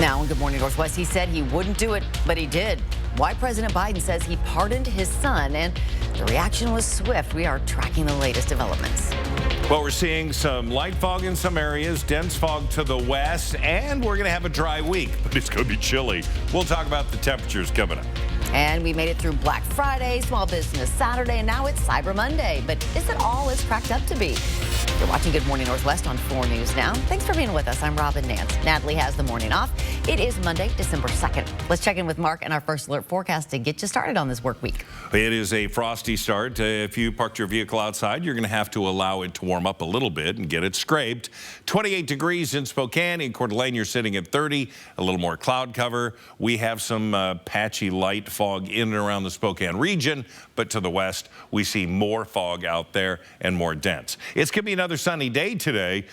Now on Good Morning Northwest, he said he wouldn't do it, but he did. Why President Biden says he pardoned his son, and the reaction was swift. We are tracking the latest developments. Well, we're seeing some light fog in some areas, dense fog to the west, and we're going to have a dry week, but it's going to be chilly. We'll talk about the temperatures coming up. And we made it through Black Friday, Small Business Saturday, and now it's Cyber Monday. But is it all as cracked up to be? You're watching Good Morning Northwest on 4 News Now. Thanks for being with us. I'm Robin Nance. Natalie has the morning off. It is Monday, December 2nd. Let's check in with Mark and our first alert forecast to get you started on this work week. It is a frosty start. If you parked your vehicle outside, you're going to have to allow it to warm up a little bit and get it scraped. 28 degrees in Spokane. In Coeur d'Alene, you're sitting at 30. A little more cloud cover. We have some patchy light fog in and around the Spokane region, but to the west, we see more fog out there and more dense. It's going to be another sunny day today.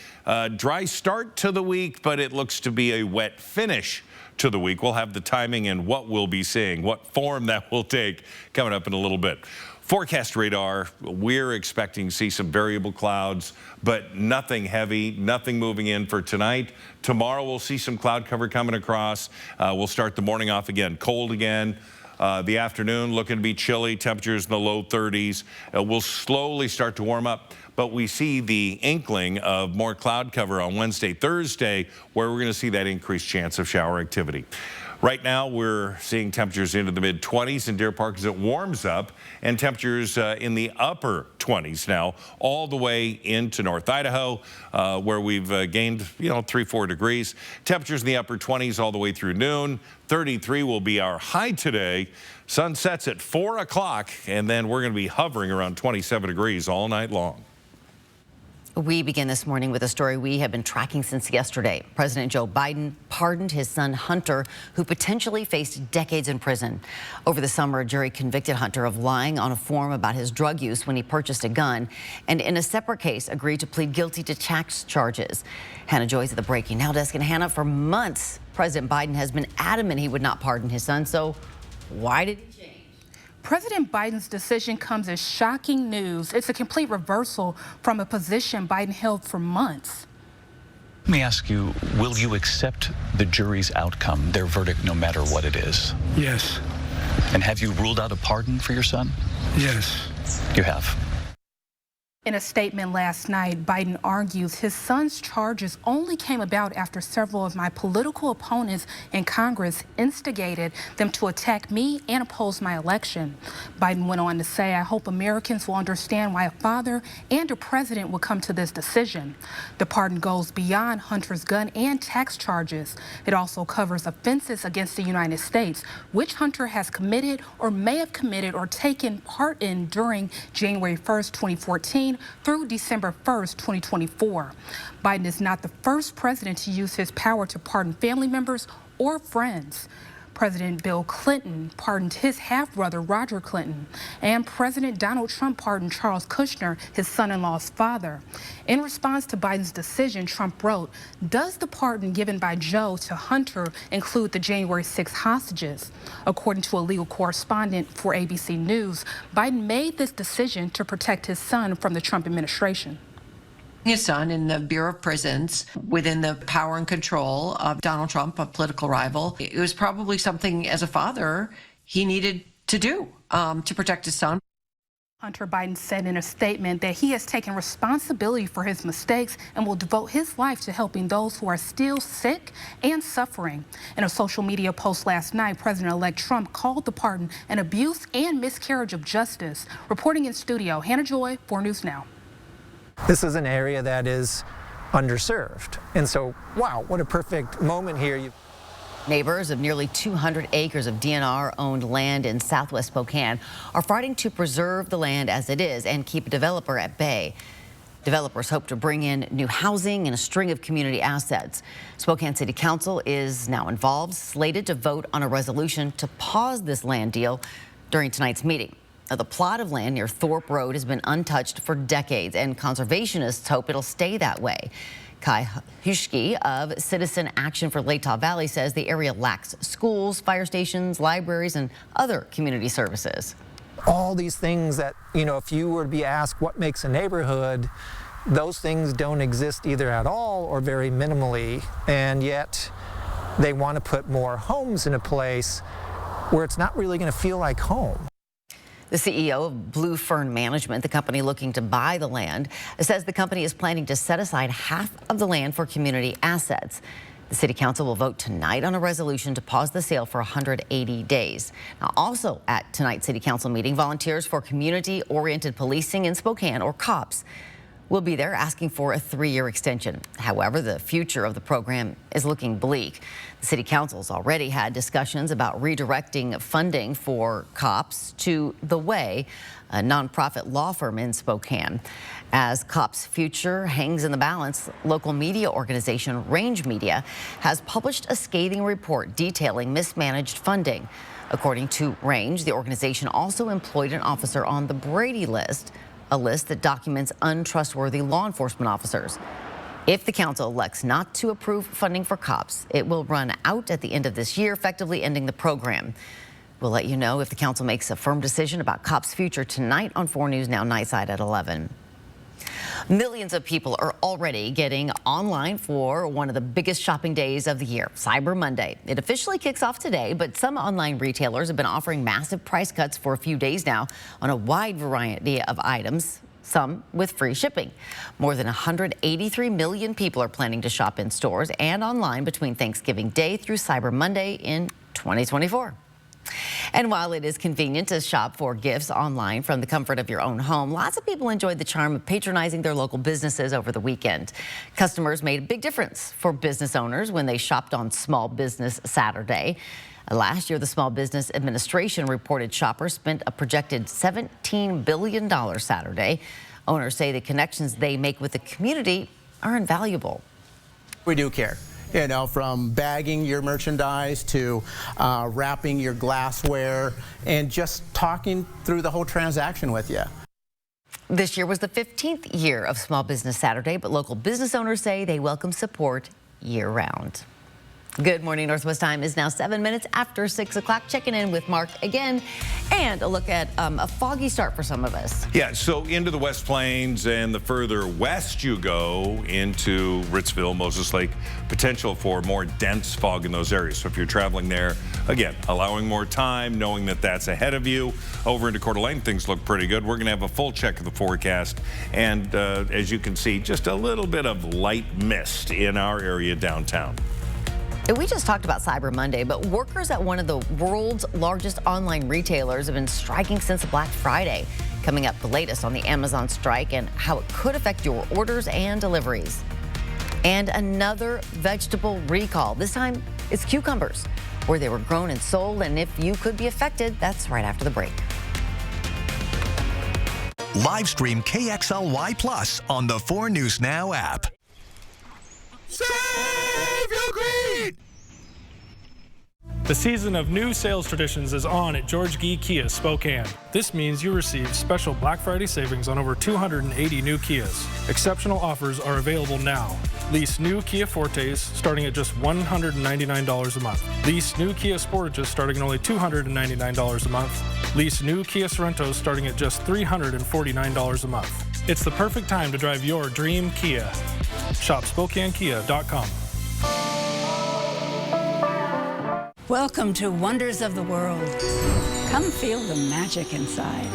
Dry start to the week, but it looks to be a wet finish to the week. We'll have the timing and what we'll be seeing, what form that will take coming up in a little bit. Forecast radar, we're expecting to see some variable clouds, but nothing heavy, nothing moving in for tonight. Tomorrow we'll see some cloud cover coming across. We'll start the morning off again, cold again. The afternoon looking to be chilly, temperatures in the low 30s. We'll slowly start to warm up, but we see the inkling of more cloud cover on Wednesday, Thursday, where we're going to see that increased chance of shower activity. Right now, we're seeing temperatures into the mid-20s in Deer Park as it warms up, and temperatures in the upper 20s now, all the way into North Idaho, where we've gained, 3-4 degrees. Temperatures in the upper 20s all the way through noon. 33 will be our high today. Sun sets at 4 o'clock, and then we're going to be hovering around 27 degrees all night long. We begin this morning with a story we have been tracking since yesterday. President Joe Biden pardoned his son Hunter, who potentially faced decades in prison. Over the summer, a jury convicted Hunter of lying on a form about his drug use when he purchased a gun, and in a separate case agreed to plead guilty to tax charges. Hannah Joy's at the Breaking Now desk. And Hannah, for months, President Biden has been adamant he would not pardon his son. So why did he change? President Biden's decision comes as shocking news. It's a complete reversal from a position Biden held for months. Let me ask you, will you accept the jury's outcome, their verdict, no matter what it is? Yes. And have you ruled out a pardon for your son? Yes. You have. In a statement last night, Biden argues his son's charges only came about after several of my political opponents in Congress instigated them to attack me and oppose my election. Biden went on to say, I hope Americans will understand why a father and a president would come to this decision. The pardon goes beyond Hunter's gun and tax charges. It also covers offenses against the United States, which Hunter has committed or may have committed or taken part in during January 1st, 2014. Through December 1st, 2024. Biden is not the first president to use his power to pardon family members or friends. President Bill Clinton pardoned his half-brother Roger Clinton, and President Donald Trump pardoned Charles Kushner, his son-in-law's father. In response to Biden's decision, Trump wrote, does the pardon given by Joe to Hunter include the January 6 hostages? According to a legal correspondent for ABC News, Biden made this decision to protect his son from the Trump administration. His son in the Bureau of Prisons within the power and control of Donald Trump, a political rival. It was probably something as a father he needed to do to protect his son. Hunter Biden said in a statement that he has taken responsibility for his mistakes and will devote his life to helping those who are still sick and suffering. In a social media post last night, President-elect Trump called the pardon an abuse and miscarriage of justice. Reporting in studio, Hannah Joy, 4 News Now. This is an area that is underserved. And so, wow, what a perfect moment here. Neighbors of nearly 200 acres of DNR-owned land in southwest Spokane are fighting to preserve the land as it is and keep a developer at bay. Developers hope to bring in new housing and a string of community assets. Spokane City Council is now involved, slated to vote on a resolution to pause this land deal during tonight's meeting. Now, the plot of land near Thorpe Road has been untouched for decades, and conservationists hope it'll stay that way. Kai Huschke of Citizen Action for Latah Valley says the area lacks schools, fire stations, libraries, and other community services. All these things that, if you were to be asked what makes a neighborhood, those things don't exist either at all or very minimally, and yet They want to put more homes in a place where it's not really going to feel like home. The CEO of Blue Fern Management, the company looking to buy the land, says the company is planning to set aside half of the land for community assets. The City Council will vote tonight on a resolution to pause the sale for 180 days. Now, also at tonight's City Council meeting, volunteers for community-oriented policing in Spokane, or C.O.P.S, will be there asking for a 3-year extension. However, the future of the program is looking bleak. The City Council's already had discussions about redirecting funding for C.O.P.S to The Way, a nonprofit law firm in Spokane. As C.O.P.S future hangs in the balance, local media organization Range Media has published a scathing report detailing mismanaged funding. According to Range, the organization also employed an officer on the Brady list, a list that documents untrustworthy law enforcement officers. If the council elects not to approve funding for C.O.P.S, it will run out at the end of this year, effectively ending the program. We'll let you know if the council makes a firm decision about C.O.P.S future tonight on 4 News Now Nightside at 11. Millions of people are already getting online for one of the biggest shopping days of the year, Cyber Monday. It officially kicks off today, but some online retailers have been offering massive price cuts for a few days now on a wide variety of items, some with free shipping. More than 183 million people are planning to shop in stores and online between Thanksgiving Day through Cyber Monday in 2024. And while it is convenient to shop for gifts online from the comfort of your own home, lots of people enjoyed the charm of patronizing their local businesses over the weekend. Customers made a big difference for business owners when they shopped on Small Business Saturday. Last year, the Small Business Administration reported shoppers spent a projected $17 billion Saturday. Owners say the connections they make with the community are invaluable. We do care. You know, from bagging your merchandise to wrapping your glassware and just talking through the whole transaction with you. This year was the 15th year of Small Business Saturday, but local business owners say they welcome support year-round. Good morning. Northwest time is now 7 minutes after 6 o'clock. Checking in with Mark again, and a look at a foggy start for some of us. Yeah, so into the West Plains, and the further west you go into Ritzville, Moses Lake, potential for more dense fog in those areas. So if you're traveling there, again, allowing more time, knowing that that's ahead of you. Over into Coeur d'Alene, things look pretty good. We're going to have a full check of the forecast, and as you can see, just a little bit of light mist in our area downtown. We just talked about Cyber Monday, but workers at one of the world's largest online retailers have been striking since Black Friday. Coming up, the latest on the Amazon strike and how it could affect your orders and deliveries. And another vegetable recall. This time, it's cucumbers, where they were grown and sold, and if you could be affected, that's right after the break. Live stream KXLY Plus on the 4 News Now app. Save your greed! The season of new sales traditions is on at George Gee Kia Spokane. This means you receive special Black Friday savings on over 280 new Kias. Exceptional offers are available now. Lease new Kia Fortes starting at just $199 a month. Lease new Kia Sportages starting at only $299 a month. Lease new Kia Sorrentos starting at just $349 a month. It's the perfect time to drive your dream Kia. Shop SpokaneKia.com. Welcome to Wonders of the World. Come feel the magic inside.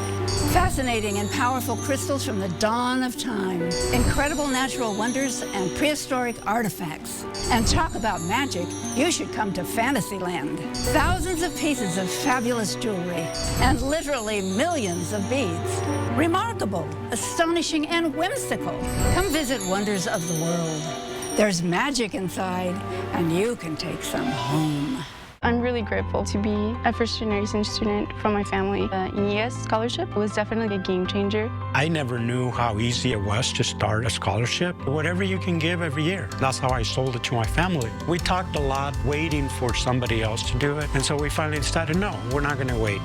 Fascinating and powerful crystals from the dawn of time. Incredible natural wonders and prehistoric artifacts. And talk about magic, you should come to Fantasyland. Thousands of pieces of fabulous jewelry and literally millions of beads. Remarkable, astonishing, and whimsical. Come visit Wonders of the World. There's magic inside, and you can take some home. I'm really grateful to be a first generation student from my family. The ES scholarship was definitely a game changer. I never knew how easy it was to start a scholarship. Whatever you can give every year. That's how I sold it to my family. We talked a lot waiting for somebody else to do it. And so we finally decided, no, we're not going to wait.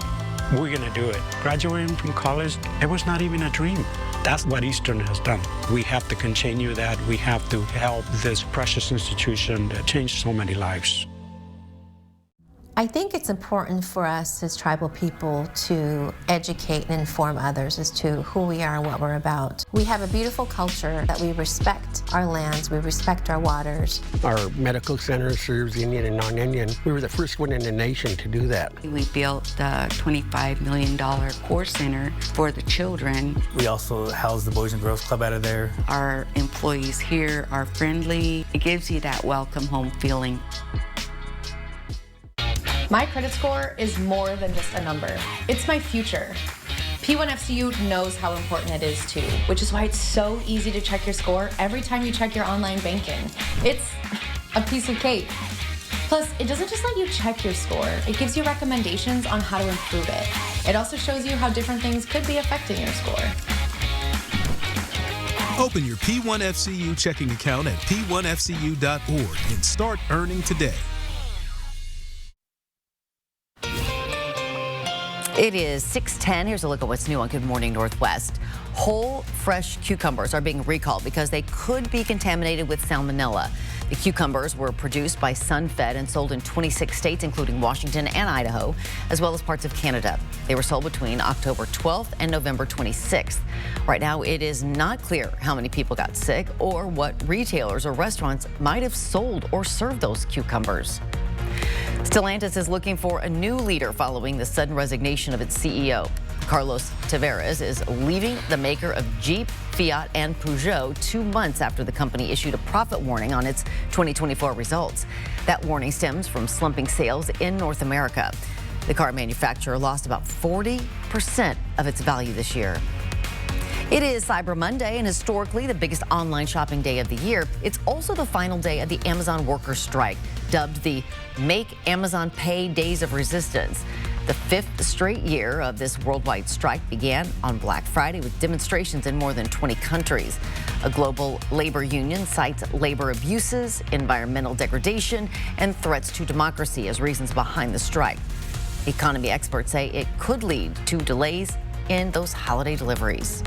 We're going to do it. Graduating from college, it was not even a dream. That's what Eastern has done. We have to continue that. We have to help this precious institution that changed so many lives. I think it's important for us as tribal people to educate and inform others as to who we are and what we're about. We have a beautiful culture that we respect our lands, we respect our waters. Our medical center serves Indian and non-Indian. We were the first one in the nation to do that. We built the $25 million core center for the children. We also house the Boys and Girls Club out of there. Our employees here are friendly. It gives you that welcome home feeling. My credit score is more than just a number. It's my future. P1FCU knows how important it is too, which is why it's so easy to check your score every time you check your online banking. It's a piece of cake. Plus, it doesn't just let you check your score, it gives you recommendations on how to improve it. It also shows you how different things could be affecting your score. Open your P1FCU checking account at p1fcu.org and start earning today. It is 6:10. Here's a look at what's new on Good Morning Northwest. Whole, fresh cucumbers are being recalled because they could be contaminated with salmonella. The cucumbers were produced by Sunfed and sold in 26 states, including Washington and Idaho, as well as parts of Canada. They were sold between October 12th and November 26th. Right now, it is not clear how many people got sick or what retailers or restaurants might have sold or served those cucumbers. Stellantis is looking for a new leader following the sudden resignation of its CEO. Carlos Tavares is leaving the maker of Jeep, Fiat, and Peugeot 2 months after the company issued a profit warning on its 2024 results. That warning stems from slumping sales in North America. The car manufacturer lost about 40% of its value this year. It is Cyber Monday, and historically the biggest online shopping day of the year. It's also the final day of the Amazon workers' strike, dubbed the Make Amazon Pay Days of Resistance. The 5th straight year of this worldwide strike began on Black Friday with demonstrations in more than 20 countries. A global labor union cites labor abuses, environmental degradation, and threats to democracy as reasons behind the strike. Economy experts say it could lead to delays in those holiday deliveries.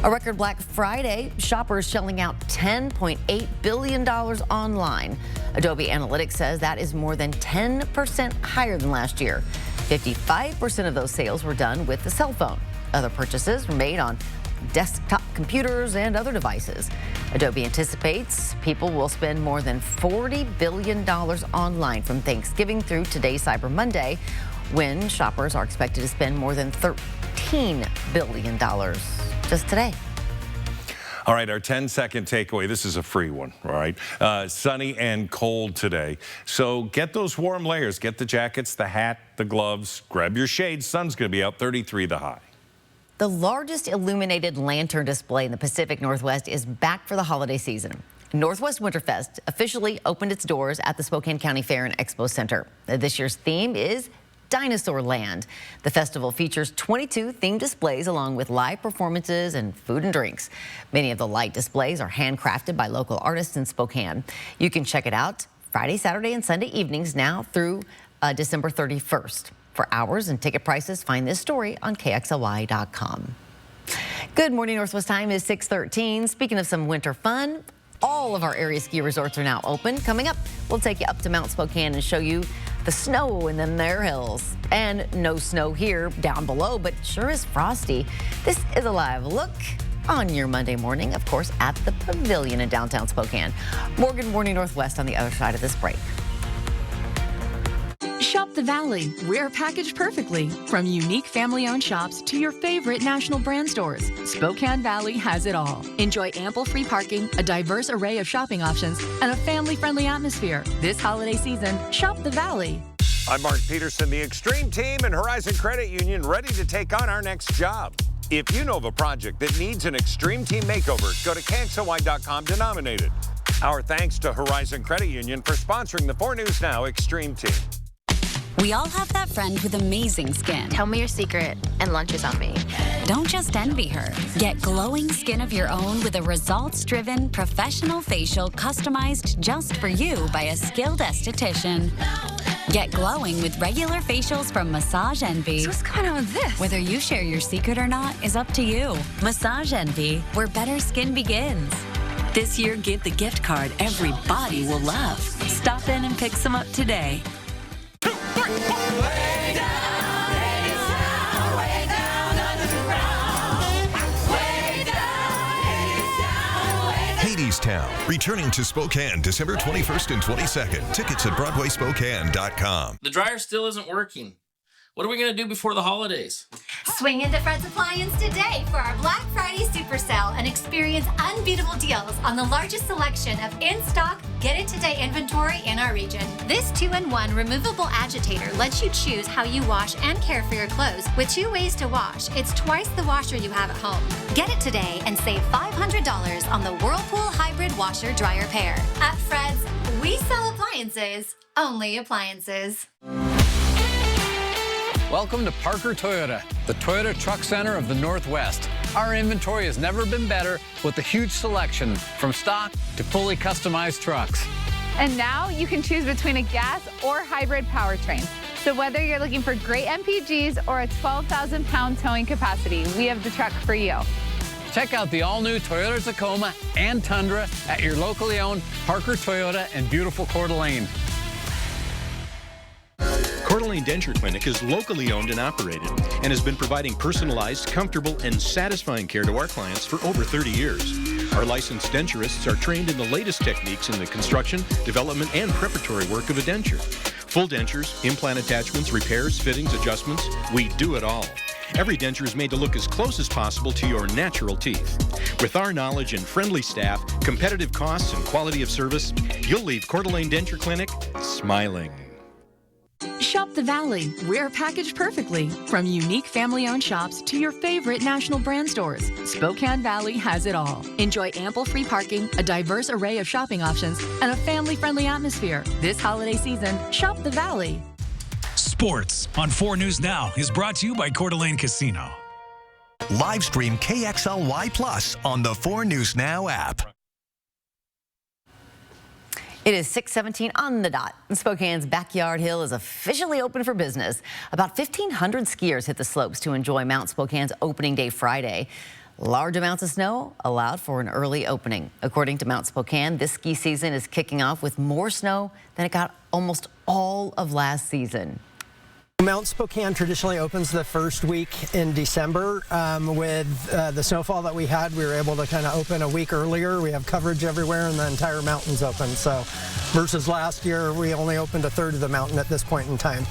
A record Black Friday, shoppers shelling out $10.8 billion online. Adobe Analytics says that is more than 10% higher than last year. 55% of those sales were done with the cell phone. Other purchases were made on desktop computers and other devices. Adobe anticipates people will spend more than $40 billion online from Thanksgiving through today's Cyber Monday, when shoppers are expected to spend more than $13 billion just today. All right, our 10-second takeaway. This is a free one, all right? Sunny and cold today. So get those warm layers. Get the jackets, the hat, the gloves. Grab your shades. Sun's going to be out, 33 the high. The largest illuminated lantern display in the Pacific Northwest is back for the holiday season. Northwest Winterfest officially opened its doors at the Spokane County Fair and Expo Center. This year's theme is Dinosaur Land. The festival features 22 themed displays along with live performances and food and drinks. Many of the light displays are handcrafted by local artists in Spokane. You can check it out Friday, Saturday, and Sunday evenings now through December 31st. For hours and ticket prices, find this story on KXLY.com. Good morning, Northwest time is 6:13. Speaking of some winter fun, all of our area ski resorts are now open. Coming up, we'll take you up to Mount Spokane and show you the snow in them there hills. And no snow here down below, but sure is frosty. This is a live look on your Monday morning, of course, at the Pavilion in downtown Spokane. More Good Morning Northwest on the other side of this break. Shop the Valley. We're packaged perfectly. From unique family-owned shops to your favorite national brand stores, Spokane Valley has it all. Enjoy ample free parking, a diverse array of shopping options, and a family-friendly atmosphere. This holiday season, shop the Valley. I'm Mark Peterson, the Extreme Team and Horizon Credit Union, ready to take on our next job. If you know of a project that needs an Extreme Team makeover, go to KXLY.com to nominate it. Our thanks to Horizon Credit Union for sponsoring the 4 News Now Extreme Team. We all have that friend with amazing skin. Tell me your secret and lunch is on me. Don't just envy her. Get glowing skin of your own with a results-driven, professional facial customized just for you by a skilled esthetician. Get glowing with regular facials from Massage Envy. So what's going on with this? Whether you share your secret or not is up to you. Massage Envy, where better skin begins. This year, give the gift card every body will love. Stop in and pick some up today. Way down, Hadestown, way down under the ground. Way down, Hadestown, way down. Hadestown, returning to Spokane December 21st and 22nd. Tickets at BroadwaySpokane.com. The dryer still isn't working. What are we going to do before the holidays? Swing into Fred's Appliance today for our Black Friday Super Sale and experience unbeatable deals on the largest selection of in-stock, get-it-today inventory in our region. This 2-in-1 removable agitator lets you choose how you wash and care for your clothes with 2 ways to wash. It's twice the washer you have at home. Get it today and save $500 on the Whirlpool Hybrid Washer Dryer Pair. At Fred's, we sell appliances, only appliances. Welcome to Parker Toyota, the Toyota Truck Center of the Northwest. Our inventory has never been better with a huge selection from stock to fully customized trucks. And now you can choose between a gas or hybrid powertrain. So whether you're looking for great MPGs or a 12,000-pound towing capacity, we have the truck for you. Check out the all-new Toyota Tacoma and Tundra at your locally owned Parker Toyota in beautiful Coeur d'Alene. Coeur d'Alene Denture Clinic is locally owned and operated and has been providing personalized, comfortable, and satisfying care to our clients for over 30 years. Our licensed denturists are trained in the latest techniques in the construction, development, and preparatory work of a denture. Full dentures, implant attachments, repairs, fittings, adjustments, we do it all. Every denture is made to look as close as possible to your natural teeth. With our knowledge and friendly staff, competitive costs, and quality of service, you'll leave Coeur d'Alene Denture Clinic smiling. Shop the Valley. We're packaged perfectly. From unique family-owned shops to your favorite national brand stores, Spokane Valley has it all. Enjoy ample free parking, a diverse array of shopping options, and a family-friendly atmosphere. This holiday season, shop the Valley. Sports on 4 News Now is brought to you by Coeur d'Alene Casino. Live stream KXLY Plus on the 4 News Now app. It is 6:17 on the dot. Spokane's Backyard Hill is officially open for business. About 1,500 skiers hit the slopes to enjoy Mount Spokane's opening day Friday. Large amounts of snow allowed for an early opening. According to Mount Spokane, this ski season is kicking off with more snow than it got almost all of last season. Mount Spokane traditionally opens the first week in December. With the snowfall that we had, we were able to kind of open a week earlier. We have coverage everywhere and the entire mountain's open. So versus last year, we only opened a third of the mountain at this point in time.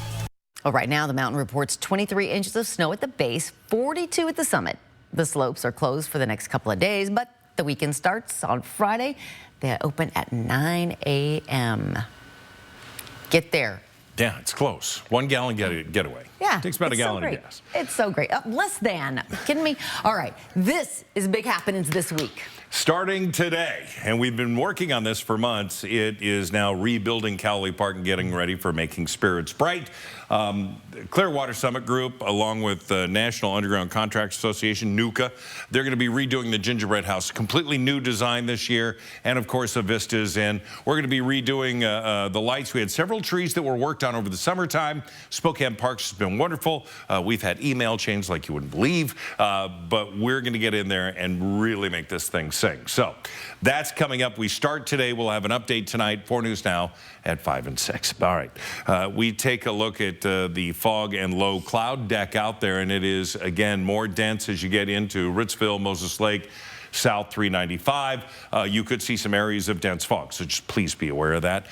Well, right now, the mountain reports 23 inches of snow at the base, 42 at the summit. The slopes are closed for the next couple of days, but the weekend starts on Friday. They open at 9 a.m. Get there. Yeah, it's close. 1 gallon getaway. Yeah. Takes about a gallon of gas. It's so great. Less than. Are you kidding me? All right. This is big happenings this week. Starting today, and we've been working on this for months, it is now rebuilding Cowley Park and getting ready for Making Spirits Bright. Clearwater Summit Group, along with the National Underground Contracts Association, NUCA, they're going to be redoing the gingerbread house. Completely new design this year, and of course the vistas. And we're going to be redoing the lights. We had several trees that were worked on over the summertime. Spokane Parks has been wonderful. We've had email chains like you wouldn't believe, but we're going to get in there and really make this thing sing. So that's coming up. We start today. We'll have an update tonight. 4 News Now at 5 and 6. All right. We take a look at the fog and low cloud deck out there, and it is, again, more dense as you get into Ritzville, Moses Lake, South 395. You could see some areas of dense fog, so just please be aware of that.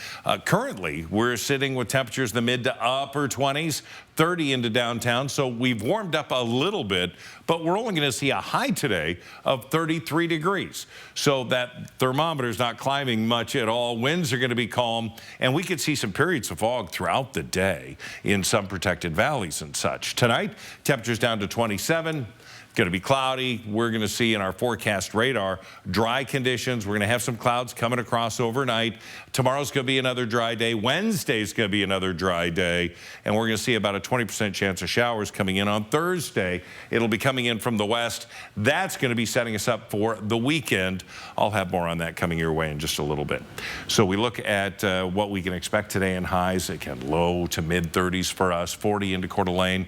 Currently, we're sitting with temperatures in the mid to upper 20s, 30 into downtown, so we've warmed up a little bit, but we're only going to see a high today of 33 degrees. So that thermometer is not climbing much at all. Winds are going to be calm, and we could see some periods of fog throughout the day in some protected valleys and such. Tonight, temperatures down to 27. Going to be cloudy. We're going to see in our forecast radar dry conditions. We're going to have some clouds coming across overnight. Tomorrow's going to be another dry day. Wednesday's going to be another dry day. And we're going to see about a 20% chance of showers coming in on Thursday. It'll be coming in from the west. That's going to be setting us up for the weekend. I'll have more on that coming your way in just a little bit. So we look at what we can expect today in highs. Again, low to mid 30s for us, 40 into Coeur d'Alene,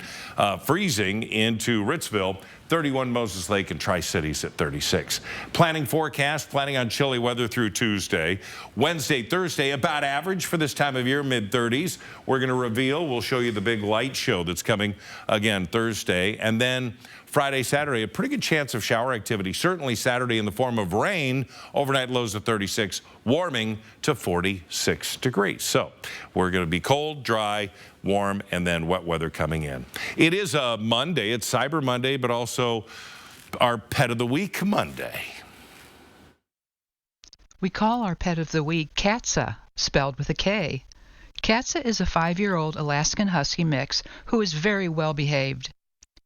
freezing into Ritzville. 31 Moses Lake and Tri-Cities at 36. Planning forecast, planning on chilly weather through Tuesday. Wednesday, Thursday, about average for this time of year, mid-30s. We're going to reveal, we'll show you the big light show that's coming again Thursday. And then Friday, Saturday, a pretty good chance of shower activity. Certainly Saturday in the form of rain. Overnight lows of 36, warming to 46 degrees. So we're going to be cold, dry, warm, and then wet weather coming in. It is a Monday. It's Cyber Monday, but also our Pet of the Week Monday. We call our Pet of the Week Katsa, spelled with a K. Katsa is a 5-year-old Alaskan Husky mix who is very well behaved.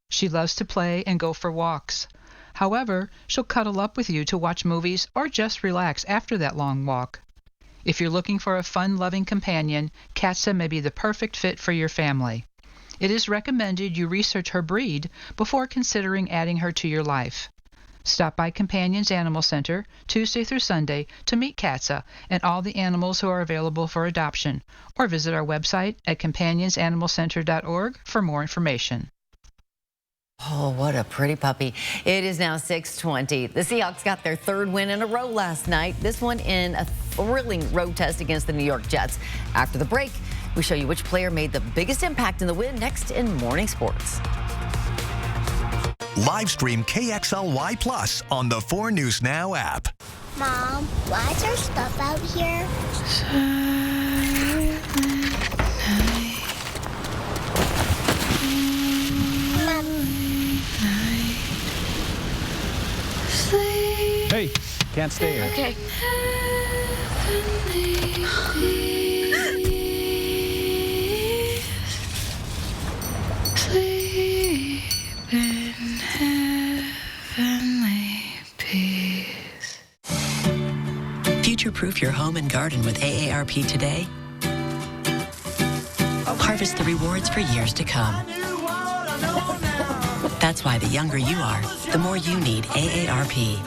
She loves to play and go for walks. However, she'll cuddle up with you to watch movies or just relax after that long walk. If you're looking for a fun-loving companion, Katsa may be the perfect fit for your family. It is recommended you research her breed before considering adding her to your life. Stop by Companions Animal Center Tuesday through Sunday to meet Katsa and all the animals who are available for adoption, or visit our website at companionsanimalcenter.org for more information. Oh, what a pretty puppy. It is now 6:20. The Seahawks got their 3rd win in a row last night, this one in a thrilling road test against the New York Jets. After the break, we show you which player made the biggest impact in the win next in Morning Sports. Live stream KXLY Plus on the 4 News Now app. Mom, why is there stuff out here? Hey, can't stay here. Okay. Sleep in heavenly peace. Future-proof your home and garden with AARP today. Harvest the rewards for years to come. That's why the younger you are, the more you need AARP.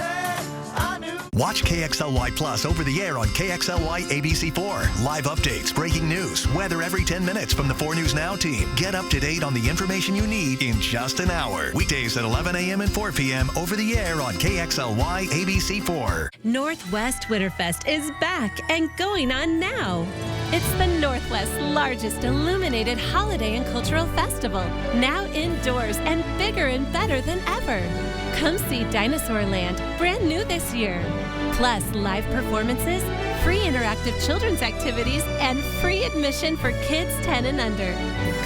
Watch KXLY Plus over the air on KXLY ABC4. Live updates, breaking news, weather every 10 minutes from the 4 News Now team. Get up to date on the information you need in just an hour. Weekdays at 11 a.m. and 4 p.m. over the air on KXLY ABC4. Northwest Winterfest is back and going on now. It's the Northwest's largest illuminated holiday and cultural festival, now indoors and bigger and better than ever. Come see Dinosaur Land, brand new this year. Plus live performances, free interactive children's activities, and free admission for kids 10 and under.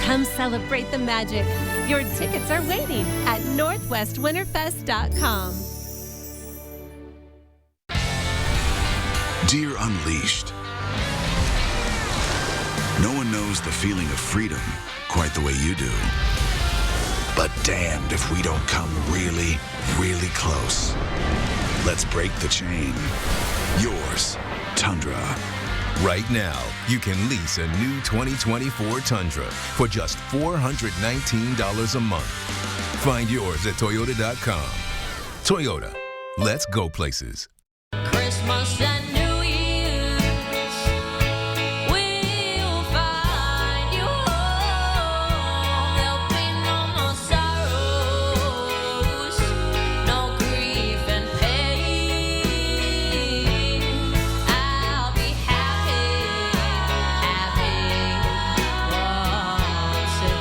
Come celebrate the magic. Your tickets are waiting at northwestwinterfest.com. Deer Unleashed. No one knows the feeling of freedom quite the way you do. But damned if we don't come really, really close. Let's break the chain. Yours, Tundra. Right now, you can lease a new 2024 Tundra for just $419 a month. Find yours at Toyota.com. Toyota, let's go places. Christmas and New Year's, we'll find you home. There'll be no more sorrows, no grief and pain. I'll be happy once again.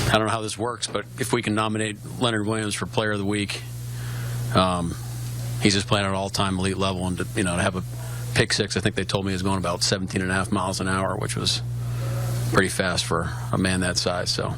I don't know how this works, but if we can nominate Leonard Williams for Player of the Week, he's just playing at an all-time elite level, and to have a pick six, I think they told me he was going about 17.5 miles an hour, which was pretty fast for a man that size. So.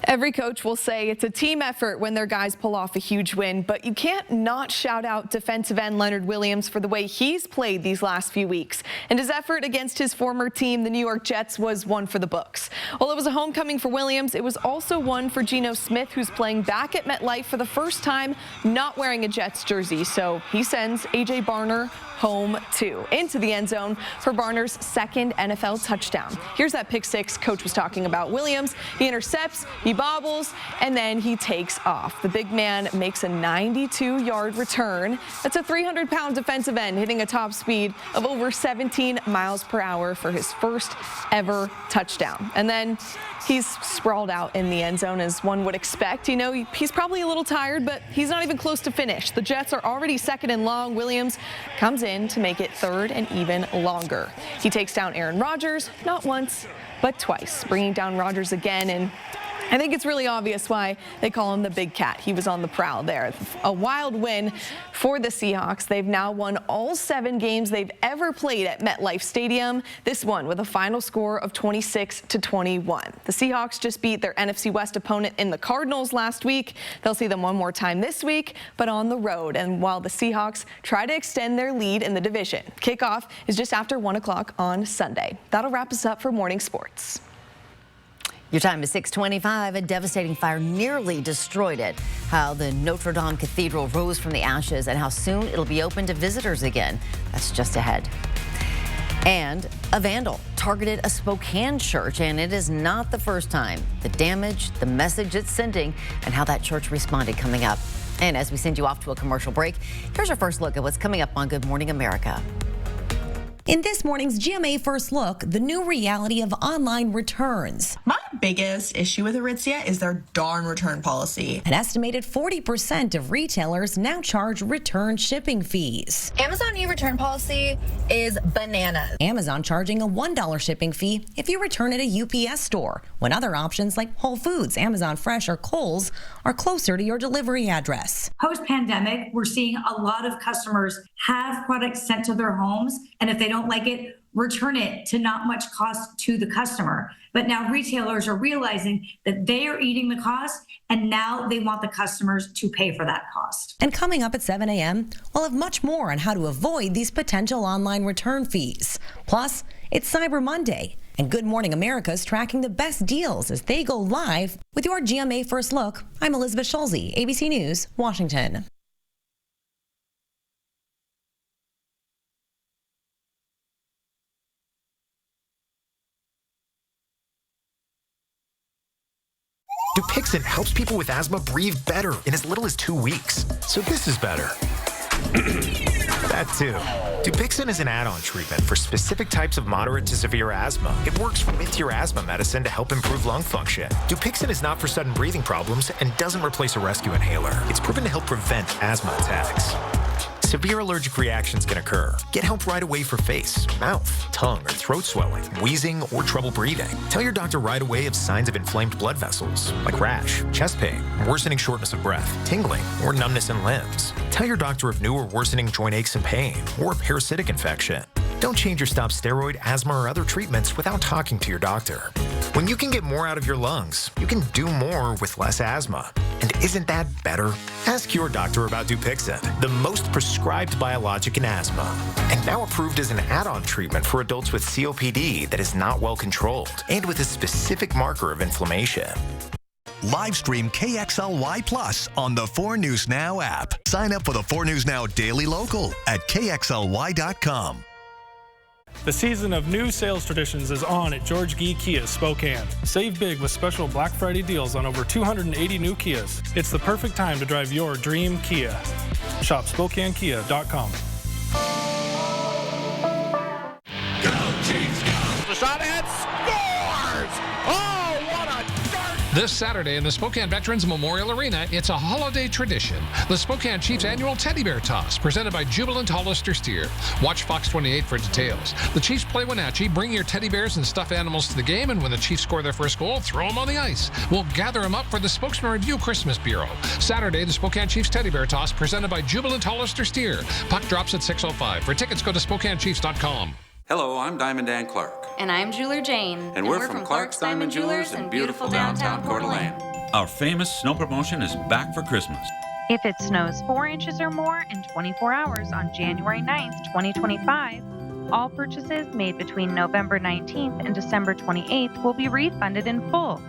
Every coach will say it's a team effort when their guys pull off a huge win, but you can't not shout out defensive end Leonard Williams for the way he's played these last few weeks. And his effort against his former team, the New York Jets, was one for the books. While it was a homecoming for Williams, it was also one for Geno Smith, who's playing back at MetLife for the first time, not wearing a Jets jersey. So he sends A.J. Barner home too, into the end zone for Barner's second NFL touchdown. Here's that pick six Coach was talking about. Williams, he intercepts, he bobbles, and then he takes off. The big man makes a 92-yard return. That's a 300-pound defensive end hitting a top speed of over 17 miles per hour for his first ever touchdown. And then he's sprawled out in the end zone as one would expect. You know, he's probably a little tired, but he's not even close to finish. The Jets are already second and long. Williams comes in to make it third and even longer. He takes down Aaron Rodgers, not once, but twice, bringing down Rodgers again. And I think it's really obvious why they call him the Big Cat. He was on the prowl there. A wild win for the Seahawks. They've now won all 7 games they've ever played at MetLife Stadium. This one with a final score of 26-21. The Seahawks just beat their NFC West opponent in the Cardinals last week. They'll see them one more time this week, but on the road. And while the Seahawks try to extend their lead in the division, kickoff is just after 1 o'clock on Sunday. That'll wrap us up for morning sports. Your time is 6:25. A devastating fire nearly destroyed it. How the Notre Dame Cathedral rose from the ashes and how soon it'll be open to visitors again. That's just ahead. And a vandal targeted a Spokane church, and it is not the first time. The damage, the message it's sending, and how that church responded coming up. And as we send you off to a commercial break, here's our first look at what's coming up on Good Morning America. In this morning's GMA First Look, the new reality of online returns. My biggest issue with Aritzia is their darn return policy. An estimated 40% of retailers now charge return shipping fees. Amazon e-return policy is bananas. Amazon charging a $1 shipping fee if you return at a UPS store, when other options like Whole Foods, Amazon Fresh, or Kohl's are closer to your delivery address. Post-pandemic, we're seeing a lot of customers have products sent to their homes, and if they don't like it, return it to not much cost to the customer. But now retailers are realizing that they are eating the cost, and now they want the customers to pay for that cost. And coming up at 7 a.m., we'll have much more on how to avoid these potential online return fees. Plus, it's Cyber Monday, and Good Morning America is tracking the best deals as they go live. With your GMA First Look, I'm Elizabeth Schulze, ABC News, Washington. Dupixent helps people with asthma breathe better in as little as 2 weeks. So this is better. That too. Dupixent is an add-on treatment for specific types of moderate to severe asthma. It works with your asthma medicine to help improve lung function. Dupixent is not for sudden breathing problems and doesn't replace a rescue inhaler. It's proven to help prevent asthma attacks. Severe allergic reactions can occur. Get help right away for face, mouth, tongue, or throat swelling, wheezing, or trouble breathing. Tell your doctor right away of signs of inflamed blood vessels, like rash, chest pain, worsening shortness of breath, tingling, or numbness in limbs. Tell your doctor of new or worsening joint aches and pain, or a parasitic infection. Don't change your stop steroid, asthma, or other treatments without talking to your doctor. When you can get more out of your lungs, you can do more with less asthma. And isn't that better? Ask your doctor about Dupixent, the most prescribed biologic in asthma, and now approved as an add-on treatment for adults with COPD that is not well controlled and with a specific marker of inflammation. Live stream KXLY Plus on the 4 News Now app. Sign up for the 4 News Now Daily Local at KXLY.com. The season of new sales traditions is on at George Gee Kia Spokane. Save big with special Black Friday deals on over 280 new Kias. It's the perfect time to drive your dream Kia. Shop SpokaneKia.com. Go, Chiefs, go! The shot and scores! Oh, what a dart! This Saturday in the Spokane Veterans Memorial Arena, it's a holiday tradition. The Spokane Chiefs annual Teddy Bear Toss, presented by Jubilant Hollister Steer. Watch Fox 28 for details. The Chiefs play Wenatchee. Bring your teddy bears and stuffed animals to the game, and when the Chiefs score their first goal, throw them on the ice. We'll gather them up for the Spokesman Review Christmas Bureau. Saturday, the Spokane Chiefs Teddy Bear Toss, presented by Jubilant Hollister Steer. Puck drops at 6:05. For tickets, go to SpokaneChiefs.com. Hello, I'm Diamond Dan Clark. And I'm Jeweler Jane. And we're from Clark's Diamond Jewelers in beautiful downtown Coeur d'Alene. Our famous snow promotion is back for Christmas. If it snows 4 inches or more in 24 hours on January 9th, 2025, all purchases made between November 19th and December 28th will be refunded in full.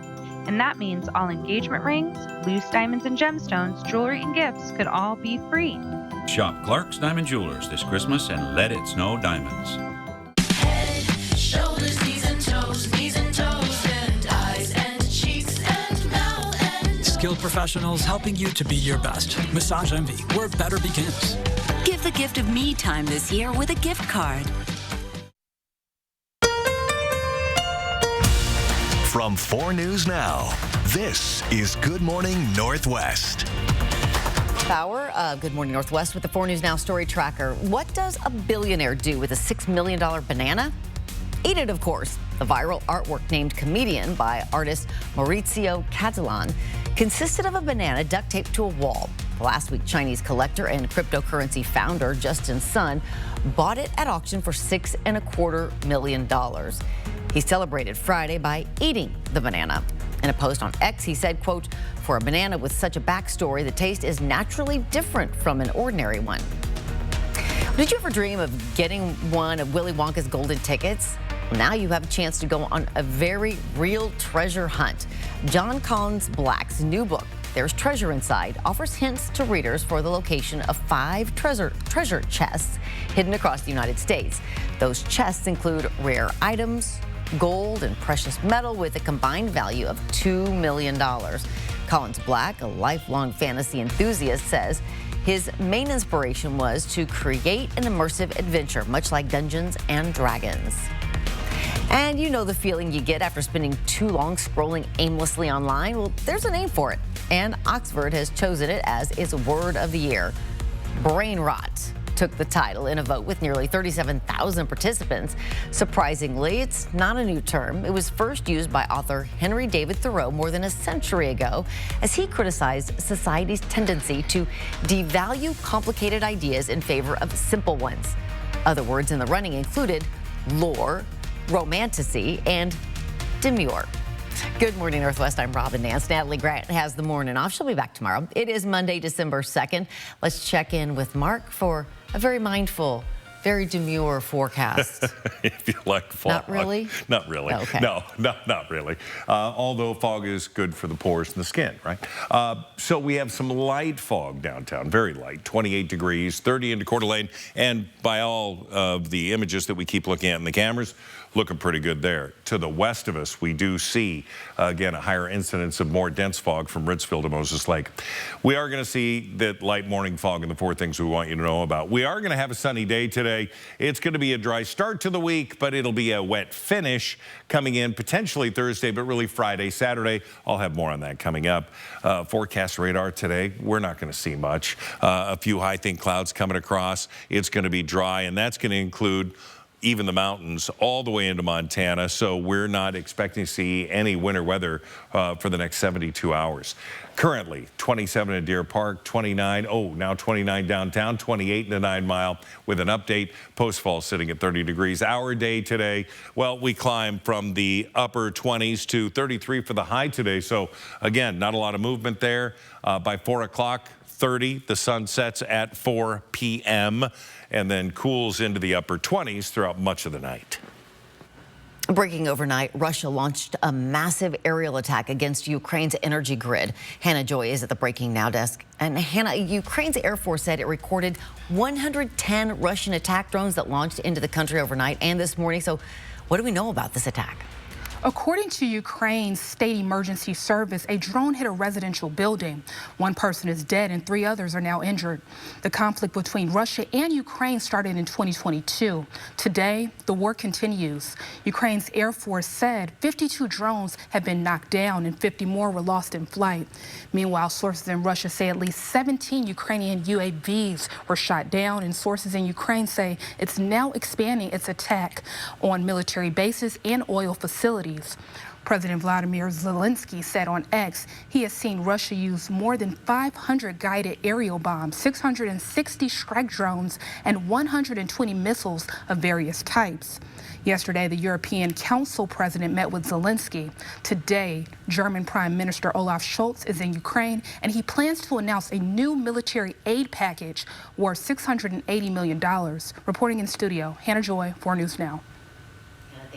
And that means all engagement rings, loose diamonds and gemstones, jewelry, and gifts could all be free. Shop Clark's Diamond Jewelers this Christmas and let it snow diamonds. Head, shoulders, knees and toes, and eyes and cheeks and mouth and Skilled professionals helping you to be your best. Massage Envy, where better begins. Give the gift of me time this year with a gift card. From 4 News Now, this is Good Morning Northwest. Hour of Good Morning Northwest with the 4 News Now story tracker. What does a billionaire do with a $6 million banana? Eat it, of course. The viral artwork named Comedian by artist Maurizio Catalan consisted of a banana duct taped to a wall. Last week, Chinese collector and cryptocurrency founder Justin Sun bought it at auction for $6.25 million. He celebrated Friday by eating the banana. In a post on X, he said, quote, "For a banana with such a backstory, the taste is naturally different from an ordinary one." Did you ever dream of getting one of Willy Wonka's golden tickets? Well, now you have a chance to go on a very real treasure hunt. John Collins Black's new book, There's Treasure Inside, offers hints to readers for the location of 5 treasure chests hidden across the United States. Those chests include rare items, gold, and precious metal with a combined value of $2 million. Collins Black, a lifelong fantasy enthusiast, says his main inspiration was to create an immersive adventure, much like Dungeons and Dragons. And you know the feeling you get after spending too long scrolling aimlessly online? Well, there's a name for it, and Oxford has chosen it as its word of the year. Brain rot took the title in a vote with nearly 37,000 participants. Surprisingly, it's not a new term. It was first used by author Henry David Thoreau more than a century ago as he criticized society's tendency to devalue complicated ideas in favor of simple ones. Other words in the running included lore, romanticy, and demure. Good morning, Northwest. I'm Robin Nance. Natalie Grant has the morning off. She'll be back tomorrow. It is Monday, December 2nd. Let's check in with Mark for a very mindful, very demure forecast. If you like fog. Not really? Not really. Okay. No, not really. Although fog is good for the pores and the skin, right? So we have some light fog downtown, very light, 28 degrees, 30 into Coeur d'Alene, and by all of the images that we keep looking at in the cameras, looking pretty good there. To the west of us, we do see, again, a higher incidence of more dense fog from Ritzville to Moses Lake. We are going to see that light morning fog and the 4 things we want you to know about. We are going to have a sunny day today. It's going to be a dry start to the week, but it'll be a wet finish coming in potentially Thursday, but really Friday, Saturday. I'll have more on that coming up. Forecast radar today, we're not going to see much. A few high thin clouds coming across. It's going to be dry, and that's going to include even the mountains all the way into Montana, so we're not expecting to see any winter weather for the next 72 hours. Currently, 27 in Deer Park, 29, now 29 downtown, 28 in the 9 Mile with an update. Post Falls sitting at 30 degrees. Our day today, well, we climb from the upper 20s to 33 for the high today. So again, not a lot of movement there. By 4 o'clock, 30, the sun sets at 4 p.m. and then cools into the upper 20s throughout much of the night. Breaking overnight, Russia launched a massive aerial attack against Ukraine's energy grid. Hannah Joy is at the Breaking Now desk. And Hannah, Ukraine's Air Force said it recorded 110 Russian attack drones that launched into the country overnight and this morning. So what do we know about this attack? According to Ukraine's state emergency service, a drone hit a residential building. 1 person is dead and 3 others are now injured. The conflict between Russia and Ukraine started in 2022. Today, the war continues. Ukraine's Air Force said 52 drones have been knocked down and 50 more were lost in flight. Meanwhile, sources in Russia say at least 17 Ukrainian UAVs were shot down, and sources in Ukraine say it's now expanding its attack on military bases and oil facilities. President Vladimir Zelensky said on X he has seen Russia use more than 500 guided aerial bombs, 660 strike drones, and 120 missiles of various types. Yesterday, the European Council president met with Zelensky. Today, German Prime Minister Olaf Scholz is in Ukraine, and he plans to announce a new military aid package worth $680 million. Reporting in studio, Hannah Joy, 4 News Now.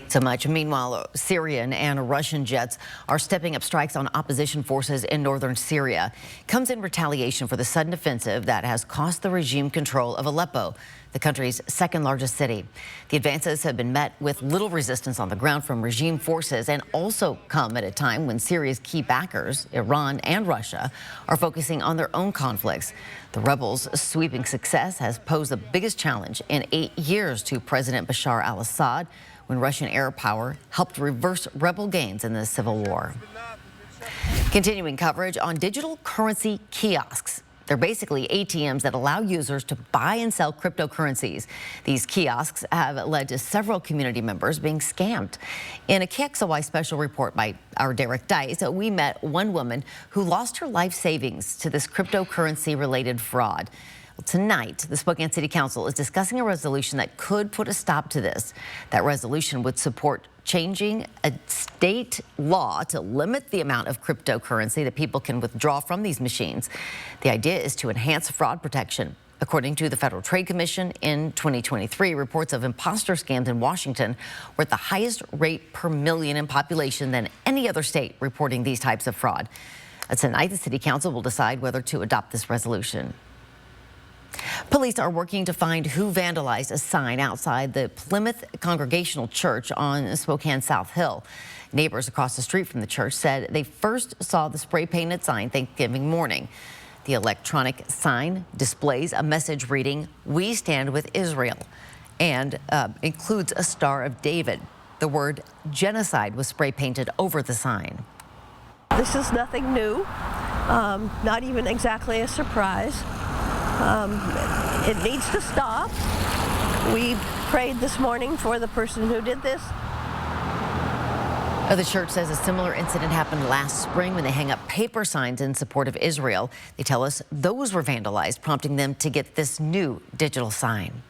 So much. Meanwhile, Syrian and Russian jets are stepping up strikes on opposition forces in northern Syria. Comes in retaliation for the sudden offensive that has cost the regime control of Aleppo, the country's second largest city. The advances have been met with little resistance on the ground from regime forces and also come at a time when Syria's key backers, Iran and Russia, are focusing on their own conflicts. The rebels' sweeping success has posed the biggest challenge in 8 years to President Bashar al-Assad, when Russian air power helped reverse rebel gains in the civil war. Continuing coverage on digital currency kiosks. They're basically ATMs that allow users to buy and sell cryptocurrencies. These kiosks have led to several community members being scammed. In a KXLY special report by our Derek Dice, we met one woman who lost her life savings to this cryptocurrency-related fraud. Tonight, the Spokane City Council is discussing a resolution that could put a stop to this. That resolution would support changing a state law to limit the amount of cryptocurrency that people can withdraw from these machines. The idea is to enhance fraud protection. According to the Federal Trade Commission, in 2023, reports of imposter scams in Washington were at the highest rate per million in population than any other state reporting these types of fraud. Tonight, the City Council will decide whether to adopt this resolution. Police are working to find who vandalized a sign outside the Plymouth Congregational Church on Spokane South Hill. Neighbors across the street from the church said they first saw the spray-painted sign Thanksgiving morning. The electronic sign displays a message reading, "We stand with Israel," and includes a Star of David. The word genocide was spray-painted over the sign. This is nothing new, not even exactly a surprise. It needs to stop. We prayed this morning for the person who did this. The church says a similar incident happened last spring when they hang up paper signs in support of Israel. They tell us those were vandalized, prompting them to get this new digital sign.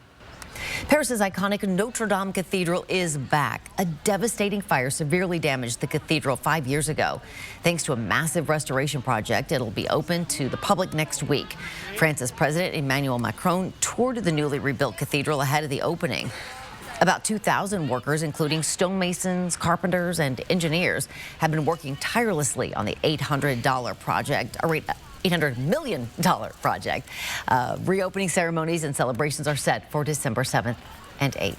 Paris's iconic Notre Dame Cathedral is back. A devastating fire severely damaged the cathedral 5 years ago. Thanks to a massive restoration project, it'll be open to the public next week. France's President Emmanuel Macron toured the newly rebuilt cathedral ahead of the opening. About 2,000 workers, including stonemasons, carpenters, and engineers, have been working tirelessly on the $800 project, $800 million project. Reopening ceremonies and celebrations are set for December 7th and 8th.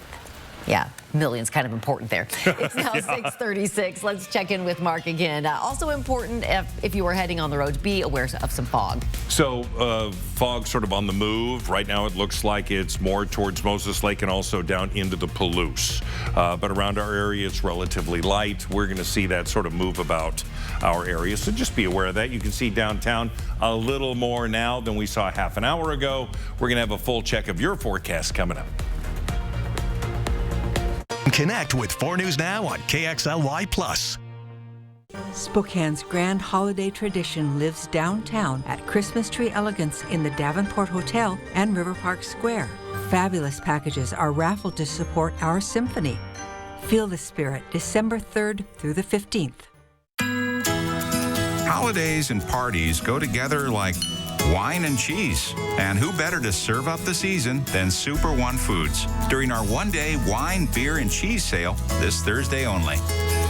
Yeah, millions, kind of important there. It's now 6:36. Let's check in with Mark again. Also important, if you are heading on the roads, be aware of some fog. So fog sort of on the move. Right now it looks like it's more towards Moses Lake and also down into the Palouse. But around our area, it's relatively light. We're going to see that sort of move about our area. So just be aware of that. You can see downtown a little more now than we saw half an hour ago. We're going to have a full check of your forecast coming up. Connect with 4 News Now on KXLY+. Spokane's grand holiday tradition lives downtown at Christmas Tree Elegance in the Davenport Hotel and River Park Square. Fabulous packages are raffled to support our symphony. Feel the spirit December 3rd through the 15th. Holidays and parties go together like wine and cheese. And who better to serve up the season than Super One Foods during our one-day wine, beer, and cheese sale this Thursday only.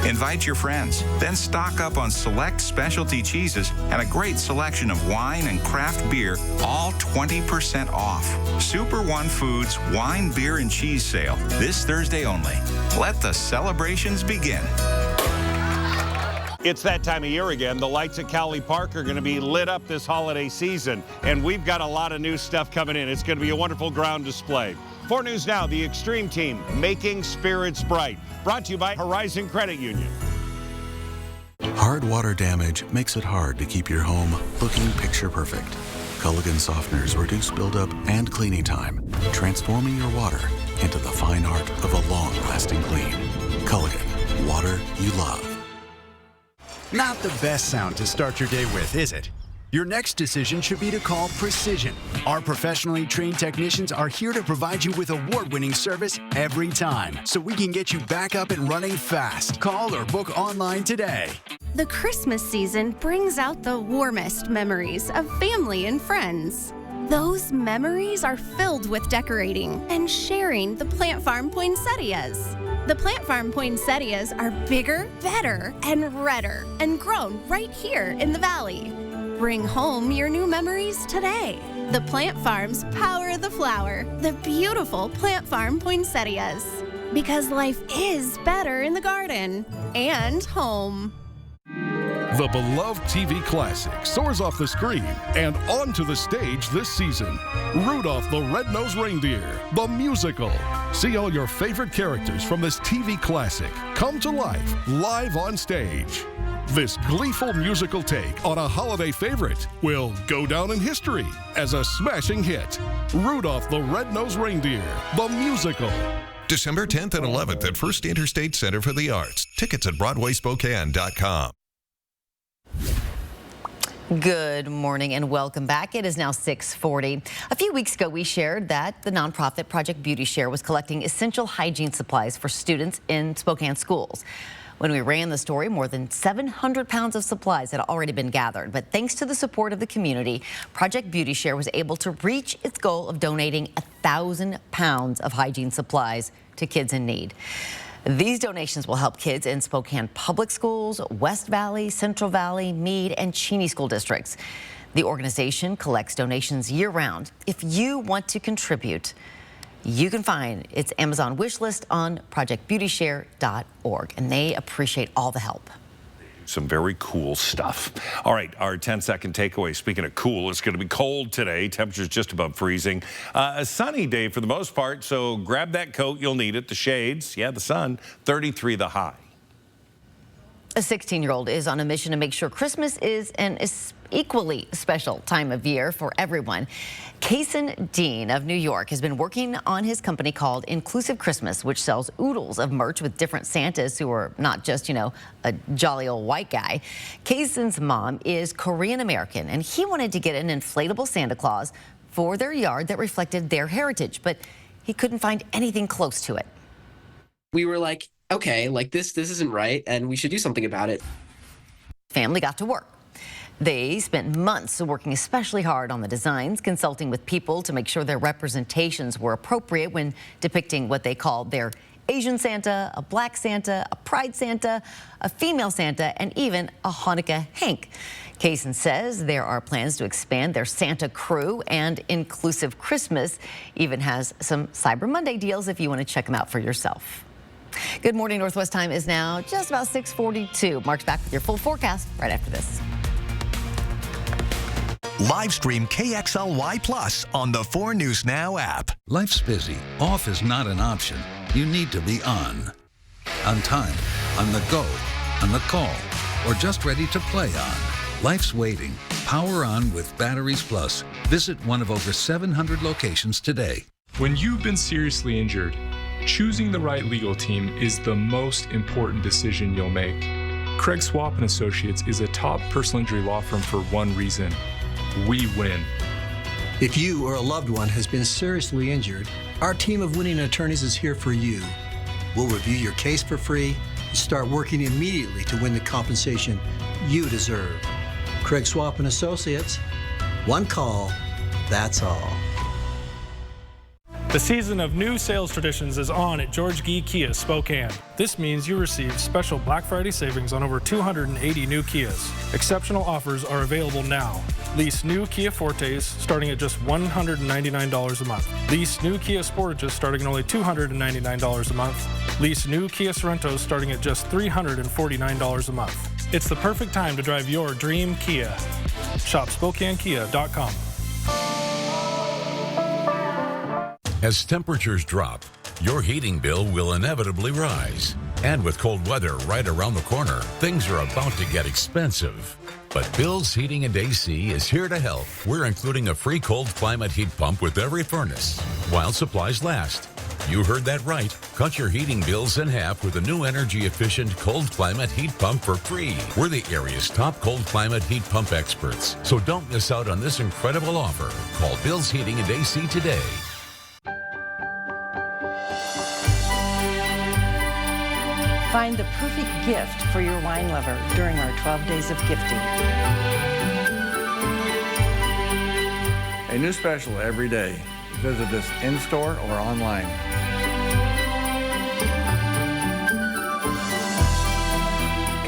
Invite your friends, then stock up on select specialty cheeses and a great selection of wine and craft beer, all 20% off. Super One Foods wine, beer, and cheese sale this Thursday only. Let the celebrations begin. It's that time of year again. The lights at Cowley Park are going to be lit up this holiday season, and we've got a lot of new stuff coming in. It's going to be a wonderful ground display. 4 News Now, the Extreme Team, Making Spirits Bright. Brought to you by Horizon Credit Union. Hard water damage makes it hard to keep your home looking picture perfect. Culligan softeners reduce buildup and cleaning time, transforming your water into the fine art of a long-lasting clean. Culligan, water you love. Not the best sound to start your day with, is it? Your next decision should be to call Precision. Our professionally trained technicians are here to provide you with award-winning service every time, so we can get you back up and running fast. Call or book online today. The Christmas season brings out the warmest memories of family and friends. Those memories are filled with decorating and sharing the Plant Farm poinsettias. The plant farm poinsettias are bigger, better, and redder, and grown right here in the valley. Bring home your new memories today. The Plant Farm's Power the Flower, the beautiful Plant Farm poinsettias. Because life is better in the garden and home. The beloved TV classic soars off the screen and onto the stage this season. Rudolph the Red-Nosed Reindeer, the musical. See all your favorite characters from this TV classic come to life live on stage. This gleeful musical take on a holiday favorite will go down in history as a smashing hit. Rudolph the Red-Nosed Reindeer, the musical. December 10th and 11th at First Interstate Center for the Arts. Tickets at BroadwaySpokane.com. Good morning and welcome back. It is now 6:40. A few weeks ago, we shared that the nonprofit Project Beauty Share was collecting essential hygiene supplies for students in Spokane schools. When we ran the story, more than 700 pounds of supplies had already been gathered. But thanks to the support of the community, Project Beauty Share was able to reach its goal of donating 1,000 pounds of hygiene supplies to kids in need. These donations will help kids in Spokane Public Schools, West Valley, Central Valley, Meade, and Cheney school districts. The organization collects donations year-round. If you want to contribute, you can find its Amazon wish list on projectbeautyshare.org, and they appreciate all the help. Some very cool stuff. All right, our 10-second takeaway. Speaking of cool, it's going to be cold today. Temperatures just above freezing. A sunny day for the most part, so grab that coat. You'll need it. The shades, yeah, the sun. 33 the high. A 16-year-old is on a mission to make sure Christmas is an equally special time of year for everyone. Kason Dean of New York has been working on his company called Inclusive Christmas, which sells oodles of merch with different Santas who are not just, a jolly old white guy. Kason's mom is Korean American, and he wanted to get an inflatable Santa Claus for their yard that reflected their heritage, but he couldn't find anything close to it. We were like, okay, this isn't right, and we should do something about it. Family got to work. They spent months working especially hard on the designs, consulting with people to make sure their representations were appropriate when depicting what they called their Asian Santa, a Black Santa, a Pride Santa, a female Santa, and even a Hanukkah Hank. Kason says there are plans to expand their Santa crew, and Inclusive Christmas even has some Cyber Monday deals if you want to check them out for yourself. Good morning. Northwest time is now just about 6:42. Mark's back with your full forecast right after this. Live stream KXLY Plus on the 4 News Now app. Life's busy. Off is not an option. You need to be on time, on the go, on the call, or just ready to play on. Life's waiting. Power on with Batteries Plus. Visit one of over 700 locations today. When you've been seriously injured, choosing the right legal team is the most important decision you'll make. Craig Swap & Associates is a top personal injury law firm for one reason. We win. If you or a loved one has been seriously injured, our team of winning attorneys is here for you. We'll review your case for free and start working immediately to win the compensation you deserve. Craig Swap & Associates, one call, that's all. The season of new sales traditions is on at George Gee Kia Spokane. This means you receive special Black Friday savings on over 280 new Kias. Exceptional offers are available now. Lease new Kia Fortes starting at just $199 a month. Lease new Kia Sportages starting at only $299 a month. Lease new Kia Sorrentos starting at just $349 a month. It's the perfect time to drive your dream Kia. Shop SpokaneKia.com. As temperatures drop, your heating bill will inevitably rise. And with cold weather right around the corner, things are about to get expensive. But Bill's Heating and AC is here to help. We're including a free cold climate heat pump with every furnace, while supplies last. You heard that right. Cut your heating bills in half with a new energy-efficient cold climate heat pump for free. We're the area's top cold climate heat pump experts. So don't miss out on this incredible offer. Call Bill's Heating and AC today. Find the perfect gift for your wine lover during our 12 days of gifting. A new special every day. Visit us in-store or online.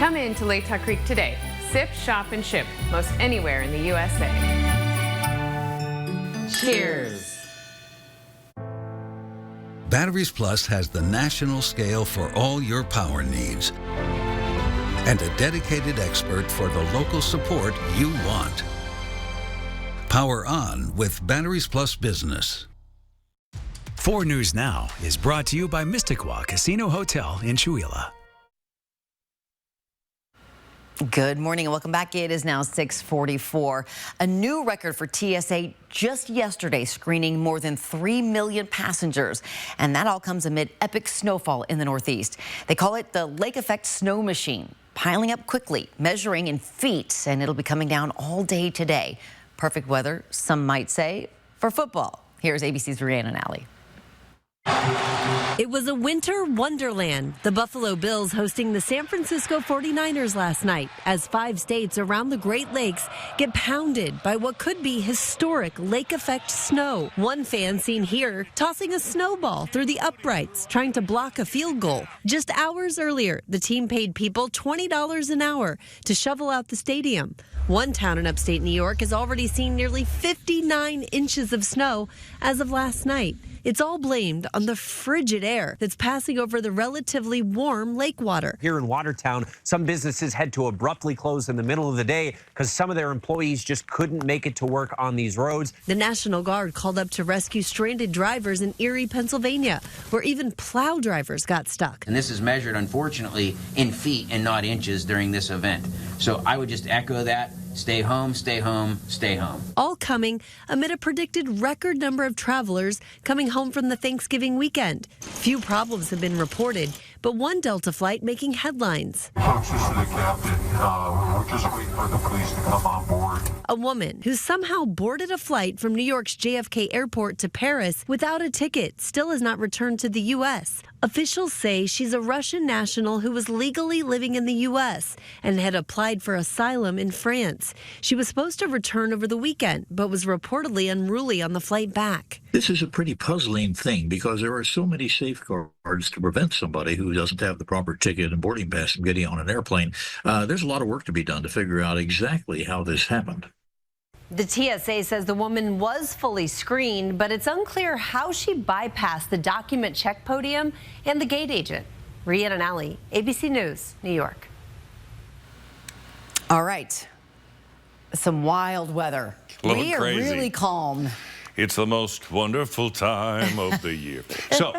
Come in to Latah Creek today. Sip, shop, and ship most anywhere in the USA. Cheers. Batteries Plus has the national scale for all your power needs and a dedicated expert for the local support you want. Power on with Batteries Plus Business. 4 News Now is brought to you by Mysticwa Casino Hotel in Chewelah. Good morning and welcome back. It is now 6:44. A new record for TSA just yesterday, screening more than 3 million passengers. And that all comes amid epic snowfall in the Northeast. They call it the lake effect snow machine, piling up quickly, measuring in feet, and it'll be coming down all day today. Perfect weather, some might say, for football. Here's ABC's Rhiannon Alley. It was a winter wonderland. The Buffalo Bills hosting the San Francisco 49ers last night as 5 states around the Great Lakes get pounded by what could be historic lake effect snow. One fan seen here tossing a snowball through the uprights, trying to block a field goal. Just hours earlier, the team paid people $20 an hour to shovel out the stadium. One town in upstate New York has already seen nearly 59 inches of snow as of last night. It's all blamed on the frigid air that's passing over the relatively warm lake water. Here in Watertown, some businesses had to abruptly close in the middle of the day because some of their employees just couldn't make it to work on these roads. The National Guard called up to rescue stranded drivers in Erie, Pennsylvania, where even plow drivers got stuck. And this is measured, unfortunately, in feet and not inches during this event. So I would just echo that. Stay home, stay home, stay home. All coming amid a predicted record number of travelers coming home from the Thanksgiving weekend. Few problems have been reported, but one Delta flight making headlines. Talks to the captain. We're just waiting for the police to come on board. A woman who somehow boarded a flight from New York's JFK Airport to Paris without a ticket still has not returned to the U.S. Officials say she's a Russian national who was legally living in the U.S. and had applied for asylum in France. She was supposed to return over the weekend, but was reportedly unruly on the flight back. This is a pretty puzzling thing because there are so many safeguards to prevent somebody who doesn't have the proper ticket and boarding pass from getting on an airplane. There's a lot of work to be done to figure out exactly how this happened. The TSA says the woman was fully screened, but it's unclear how she bypassed the document check podium and the gate agent. Rhiannon Alley, ABC News, New York. All right. Some wild weather. We are really calm. It's the most wonderful time of the year. So,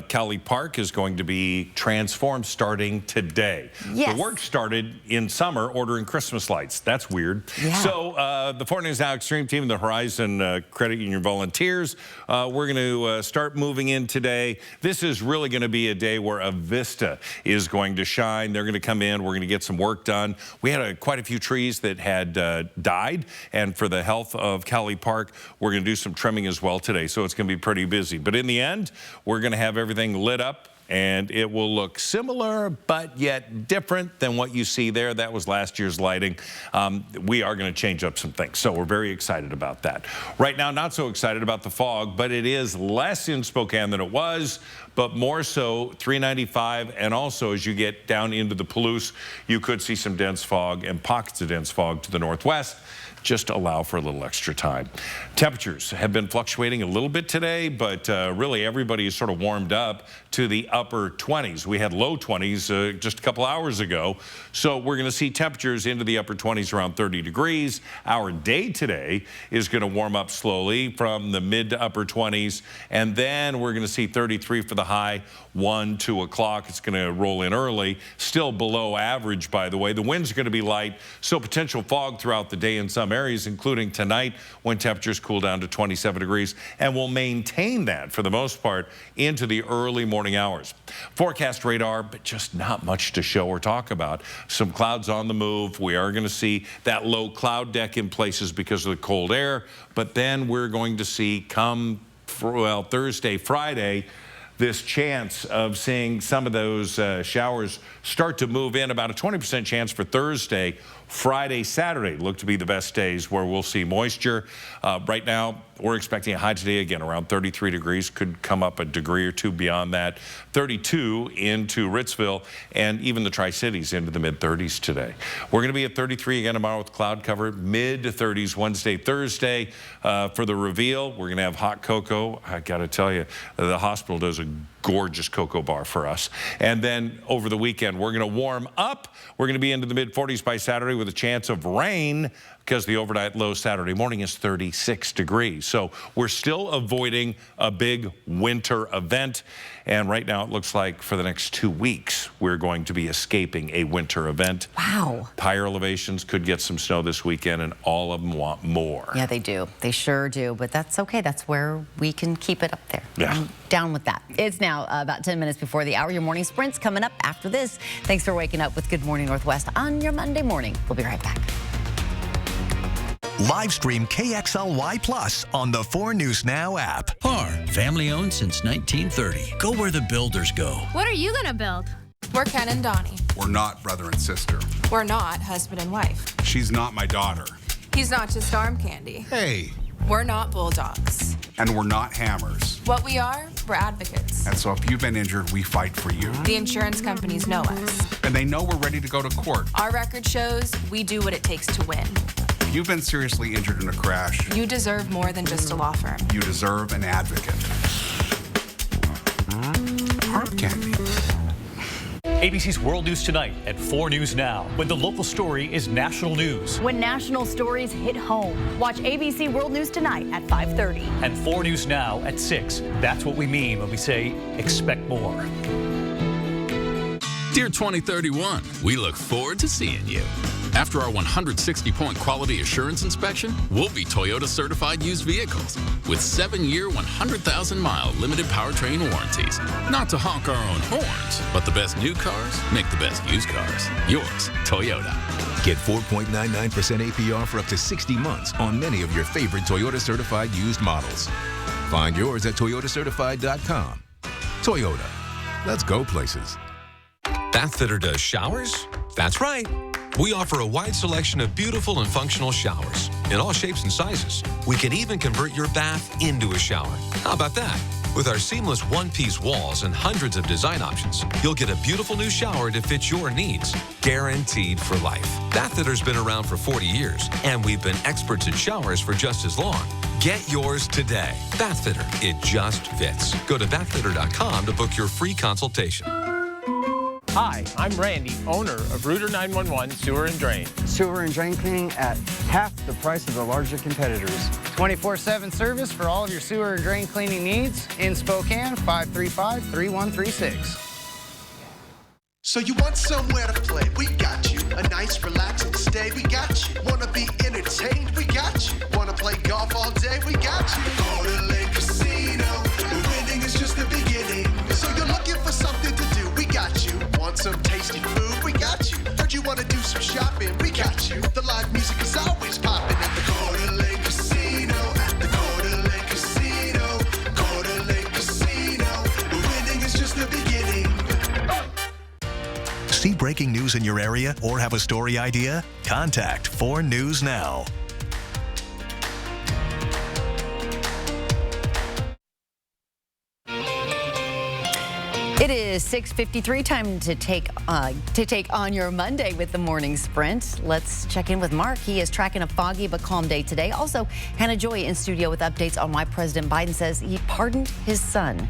Cowley Park is going to be transformed starting today. Yes. The work started in summer ordering Christmas lights. That's weird. Yeah. So, the 4 News Now Extreme Team, the Horizon Credit Union volunteers, we're going to start moving in today. This is really going to be a day where a vista is going to shine. They're going to come in. We're going to get some work done. We had quite a few trees that had died, and for the health of Cowley Park, we're going to do some trimming as well today, so it's going to be pretty busy. But in the end, we're going to have everything lit up, and it will look similar but yet different than what you see there. That was last year's lighting. We are going to change up some things, so we're very excited about that. Right now, not so excited about the fog, but it is less in Spokane than it was, but more so 395, and also as you get down into the Palouse, you could see some dense fog and pockets of dense fog to the northwest. Just allow for a little extra time. Temperatures have been fluctuating a little bit today, but really everybody is sort of warmed up to the upper 20s. We had low 20s just a couple hours ago. So we're going to see temperatures into the upper 20s around 30 degrees. Our day today is going to warm up slowly from the mid to upper 20s. And then we're going to see 33 for the high, 1, 2 o'clock. It's going to roll in early. Still below average, by the way. The winds are going to be light, so potential fog throughout the day in some areas, including tonight when temperatures cool down to 27 degrees, and will maintain that for the most part into the early morning hours. Forecast radar, but just not much to show or talk about. Some clouds on the move. We are going to see that low cloud deck in places because of the cold air, but then we're going to see come, well, Thursday, Friday, this chance of seeing some of those showers start to move in. About a 20% chance for Thursday, Friday, Saturday look to be the best days where we'll see moisture. Right now, we're expecting a high today again around 33 degrees. Could come up a degree or two beyond that. 32 into Ritzville and even the Tri-Cities into the mid-30s today. We're going to be at 33 again tomorrow with cloud cover. Mid-30s Wednesday, Thursday. For the reveal, we're going to have hot cocoa. I got to tell you, the hospital does a gorgeous cocoa bar for us. And then over the weekend, we're going to warm up. We're going to be into the mid-40s by Saturday with a chance of rain because the overnight low Saturday morning is 36 degrees. So we're still avoiding a big winter event. And right now it looks like for the next 2 weeks, we're going to be escaping a winter event. Wow. Higher elevations could get some snow this weekend, and all of them want more. Yeah, they do. They sure do. But that's okay. That's where we can keep it up there. Yeah. I'm down with that. It's now about 10 minutes before the hour. Your morning sprint's coming up after this. Thanks for waking up with Good Morning Northwest on your Monday morning. We'll be right back. Live stream KXLY Plus on the 4 News Now app. PAR, family owned since 1930. Go where the builders go. What are you gonna build? We're Ken and Donnie. We're not brother and sister. We're not husband and wife. She's not my daughter. He's not just arm candy. Hey. We're not bulldogs. And we're not hammers. What we are, we're advocates. And so if you've been injured, we fight for you. The insurance companies know us. And they know we're ready to go to court. Our record shows we do what it takes to win. If you've been seriously injured in a crash, you deserve more than just a law firm. You deserve an advocate. Arm candy. ABC's World News Tonight at 4 News Now, when the local story is national news. When national stories hit home, watch ABC World News Tonight at 5:30. And 4 News Now at 6. That's what we mean when we say expect more. Dear 2031, we look forward to seeing you. After our 160-point quality assurance inspection, we'll be Toyota certified used vehicles with 7-year, 100,000-mile limited powertrain warranties. Not to honk our own horns, but the best new cars make the best used cars. Yours, Toyota. Get 4.99% APR for up to 60 months on many of your favorite Toyota certified used models. Find yours at toyotacertified.com. Toyota. Let's go places. Bathfitter does showers? That's right. We offer a wide selection of beautiful and functional showers in all shapes and sizes. We can even convert your bath into a shower. How about that? With our seamless one-piece walls and hundreds of design options, you'll get a beautiful new shower to fit your needs, guaranteed for life. Bathfitter's been around for 40 years, and we've been experts at showers for just as long. Get yours today. Bathfitter, it just fits. Go to bathfitter.com to book your free consultation. Hi, I'm Randy, owner of Router 911 Sewer and Drain. Sewer and drain cleaning at half the price of the larger competitors. 24/7 service for all of your sewer and drain cleaning needs in Spokane, 535-3136. So you want somewhere to play? We got you. A nice relaxing stay? We got you. Wanna be entertained? We got you. Wanna play golf all day? We got you. Go to Lake Casino. Winning is just the beginning. So you're looking for something to do? We got you. Want some tasty food? We got you. Heard you wanna do some shopping? We got you. The live music is always popping at the Go to Lake Casino. At the Go to Lake Casino. Go to Lake Casino. Winning is just the beginning. See breaking news in your area or have a story idea? Contact 4 News Now. It is 6:53, time to take on your Monday with the morning sprint. Let's check in with Mark. He is tracking a foggy but calm day today. Also, Hannah Joy in studio with updates on why President Biden says he pardoned his son.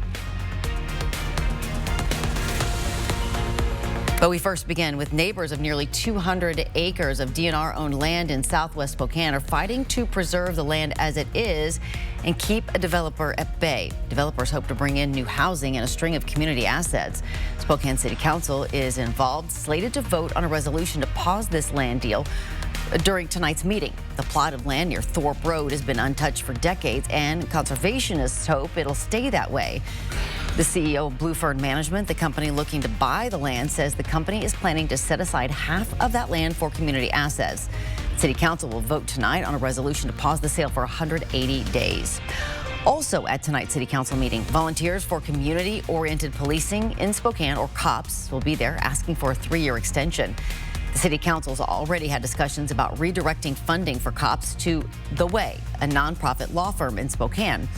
But we first begin with neighbors of nearly 200 acres of DNR-owned land in southwest Spokane are fighting to preserve the land as it is and keep a developer at bay. Developers hope to bring in new housing and a string of community assets. Spokane City Council is involved, slated to vote on a resolution to pause this land deal during tonight's meeting. The plot of land near Thorpe Road has been untouched for decades, and conservationists hope it'll stay that way. The CEO of Blue Fern Management, the company looking to buy the land, says the company is planning to set aside half of that land for community assets. City Council will vote tonight on a resolution to pause the sale for 180 days. Also at tonight's City Council meeting, volunteers for community-oriented policing in Spokane, or C.O.P.S, will be there asking for a 3-year extension. The city council's already had discussions about redirecting funding for COPS to The Way, a nonprofit law firm in Spokane.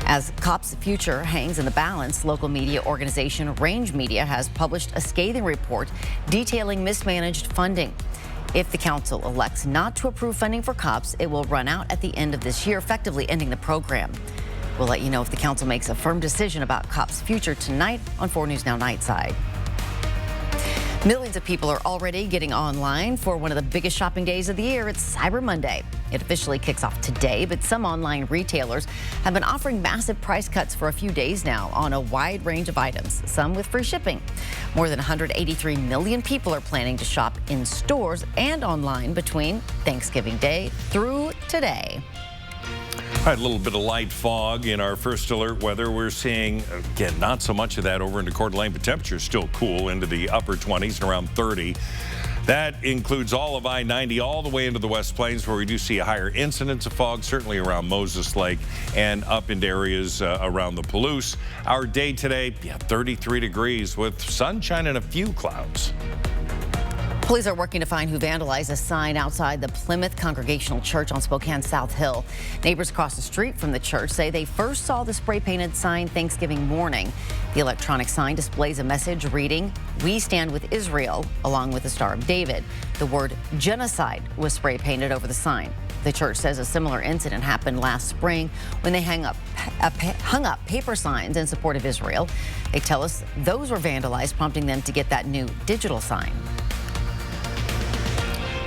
As COPS' future hangs in the balance, local media organization Range Media has published a scathing report detailing mismanaged funding. If the council elects not to approve funding for COPS, it will run out at the end of this year, effectively ending the program. We'll let you know if the council makes a firm decision about COPS' future tonight on 4 News Now Nightside. Millions of people are already getting online for one of the biggest shopping days of the year. It's Cyber Monday. It officially kicks off today, but some online retailers have been offering massive price cuts for a few days now on a wide range of items, some with free shipping. More than 183 million people are planning to shop in stores and online between Thanksgiving Day through today. All right, a little bit of light fog in our first alert weather. We're seeing, again, not so much of that over into Coeur d'Alene, but temperatures still cool into the upper 20s and around 30. That includes all of I-90 all the way into the West Plains, where we do see a higher incidence of fog, certainly around Moses Lake and up into areas around the Palouse. Our day today, 33 degrees with sunshine and a few clouds. Police are working to find who vandalized a sign outside the Plymouth Congregational Church on Spokane South Hill. Neighbors across the street from the church say they first saw the spray-painted sign Thanksgiving morning. The electronic sign displays a message reading, "We stand with Israel," along with the Star of David. The word genocide was spray-painted over the sign. The church says a similar incident happened last spring when they hung up paper signs in support of Israel. They tell us those were vandalized, prompting them to get that new digital sign.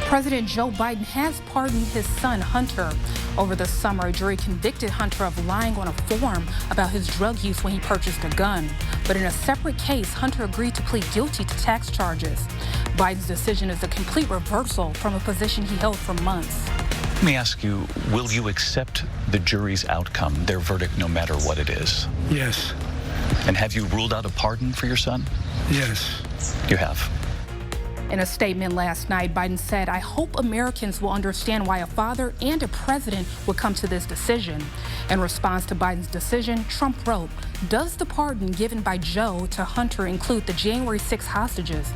President Joe Biden has pardoned his son, Hunter. Over the summer, a jury convicted Hunter of lying on a form about his drug use when he purchased a gun. But in a separate case, Hunter agreed to plead guilty to tax charges. Biden's decision is a complete reversal from a position he held for months. Let me ask you, will you accept the jury's outcome, their verdict, no matter what it is? Yes. And have you ruled out a pardon for your son? Yes. You have. In a statement last night, Biden said, "I hope Americans will understand why a father and a president would come to this decision." In response to Biden's decision, Trump wrote, "Does the pardon given by Joe to Hunter include the January 6 hostages?"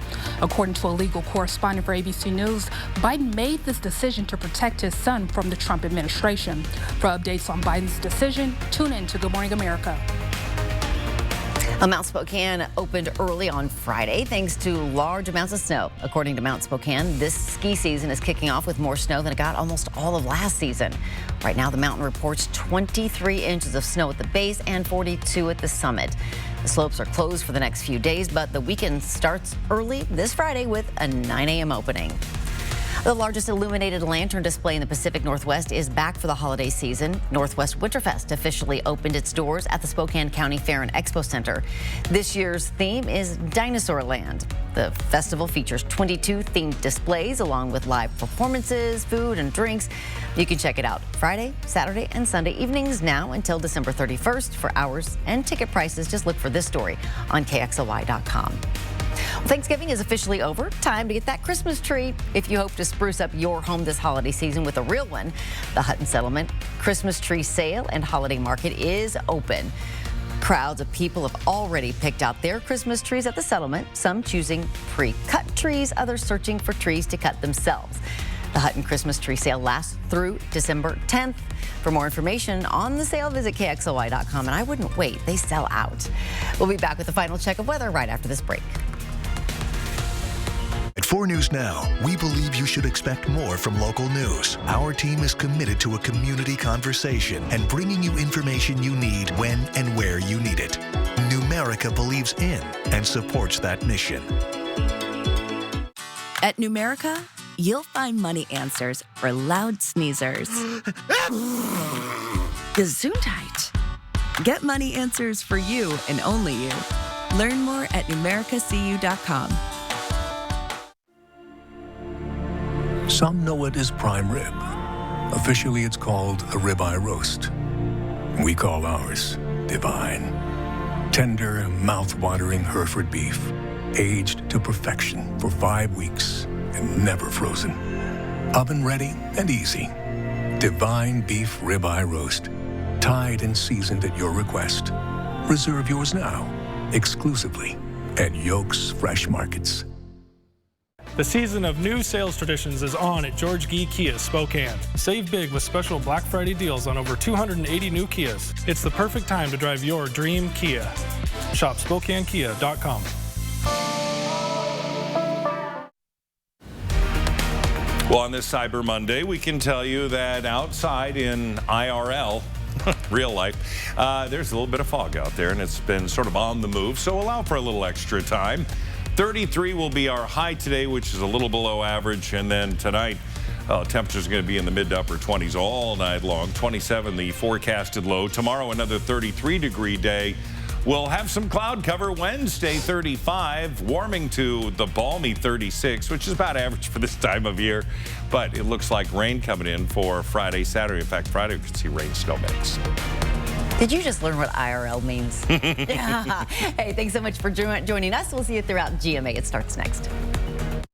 According to a legal correspondent for ABC News, Biden made this decision to protect his son from the Trump administration. For updates on Biden's decision, tune in to Good Morning America. Mount Spokane opened early on Friday thanks to large amounts of snow. According to Mount Spokane, this ski season is kicking off with more snow than it got almost all of last season. Right now, the mountain reports 23 inches of snow at the base and 42 at the summit. The slopes are closed for the next few days, but the weekend starts early this Friday with a 9 a.m. opening. The largest illuminated lantern display in the Pacific Northwest is back for the holiday season. Northwest Winterfest officially opened its doors at the Spokane County Fair and Expo Center. This year's theme is Dinosaur Land. The festival features 22 themed displays along with live performances, food, and drinks. You can check it out Friday, Saturday, and Sunday evenings now until December 31st. For hours and ticket prices, just look for this story on KXLY.com. Thanksgiving is officially over. Time to get that Christmas tree. If you hope to spruce up your home this holiday season with a real one, the Hutton Settlement Christmas Tree Sale and Holiday Market is open. Crowds of people have already picked out their Christmas trees at the settlement, some choosing pre-cut trees, others searching for trees to cut themselves. The Hutton Christmas Tree Sale lasts through December 10th. For more information on the sale, visit KXLY.com, and I wouldn't wait. They sell out. We'll be back with the final check of weather right after this break. At 4 News Now, we believe you should expect more from local news. Our team is committed to a community conversation and bringing you information you need when and where you need it. Numerica believes in and supports that mission. At Numerica, you'll find money answers for loud sneezers. Gesundheit. Get money answers for you and only you. Learn more at numericacu.com. Some know it as prime rib. Officially, it's called a ribeye roast. We call ours divine. Tender, mouth-watering Hereford beef, aged to perfection for 5 weeks and never frozen. Oven ready and easy. Divine beef ribeye roast, tied and seasoned at your request. Reserve yours now, exclusively at Yolk's Fresh Markets. The season of new sales traditions is on at George Gee Kia Spokane. Save big with special Black Friday deals on over 280 new Kias. It's the perfect time to drive your dream Kia. Shop SpokaneKia.com. Well, on this Cyber Monday, we can tell you that outside in IRL, real life, there's a little bit of fog out there, and it's been sort of on the move, so allow for a little extra time. 33 will be our high today, which is a little below average, and then tonight, temperatures are going to be in the mid to upper 20s all night long. 27 the forecasted low. Tomorrow, another 33-degree day. We'll have some cloud cover. Wednesday, 35, warming to the balmy 36, which is about average for this time of year. But it looks like rain coming in for Friday, Saturday. In fact, Friday, we could see rain snow mix. Did you just learn what IRL means? Yeah. Hey, thanks so much for joining us. We'll see you throughout GMA. It starts next.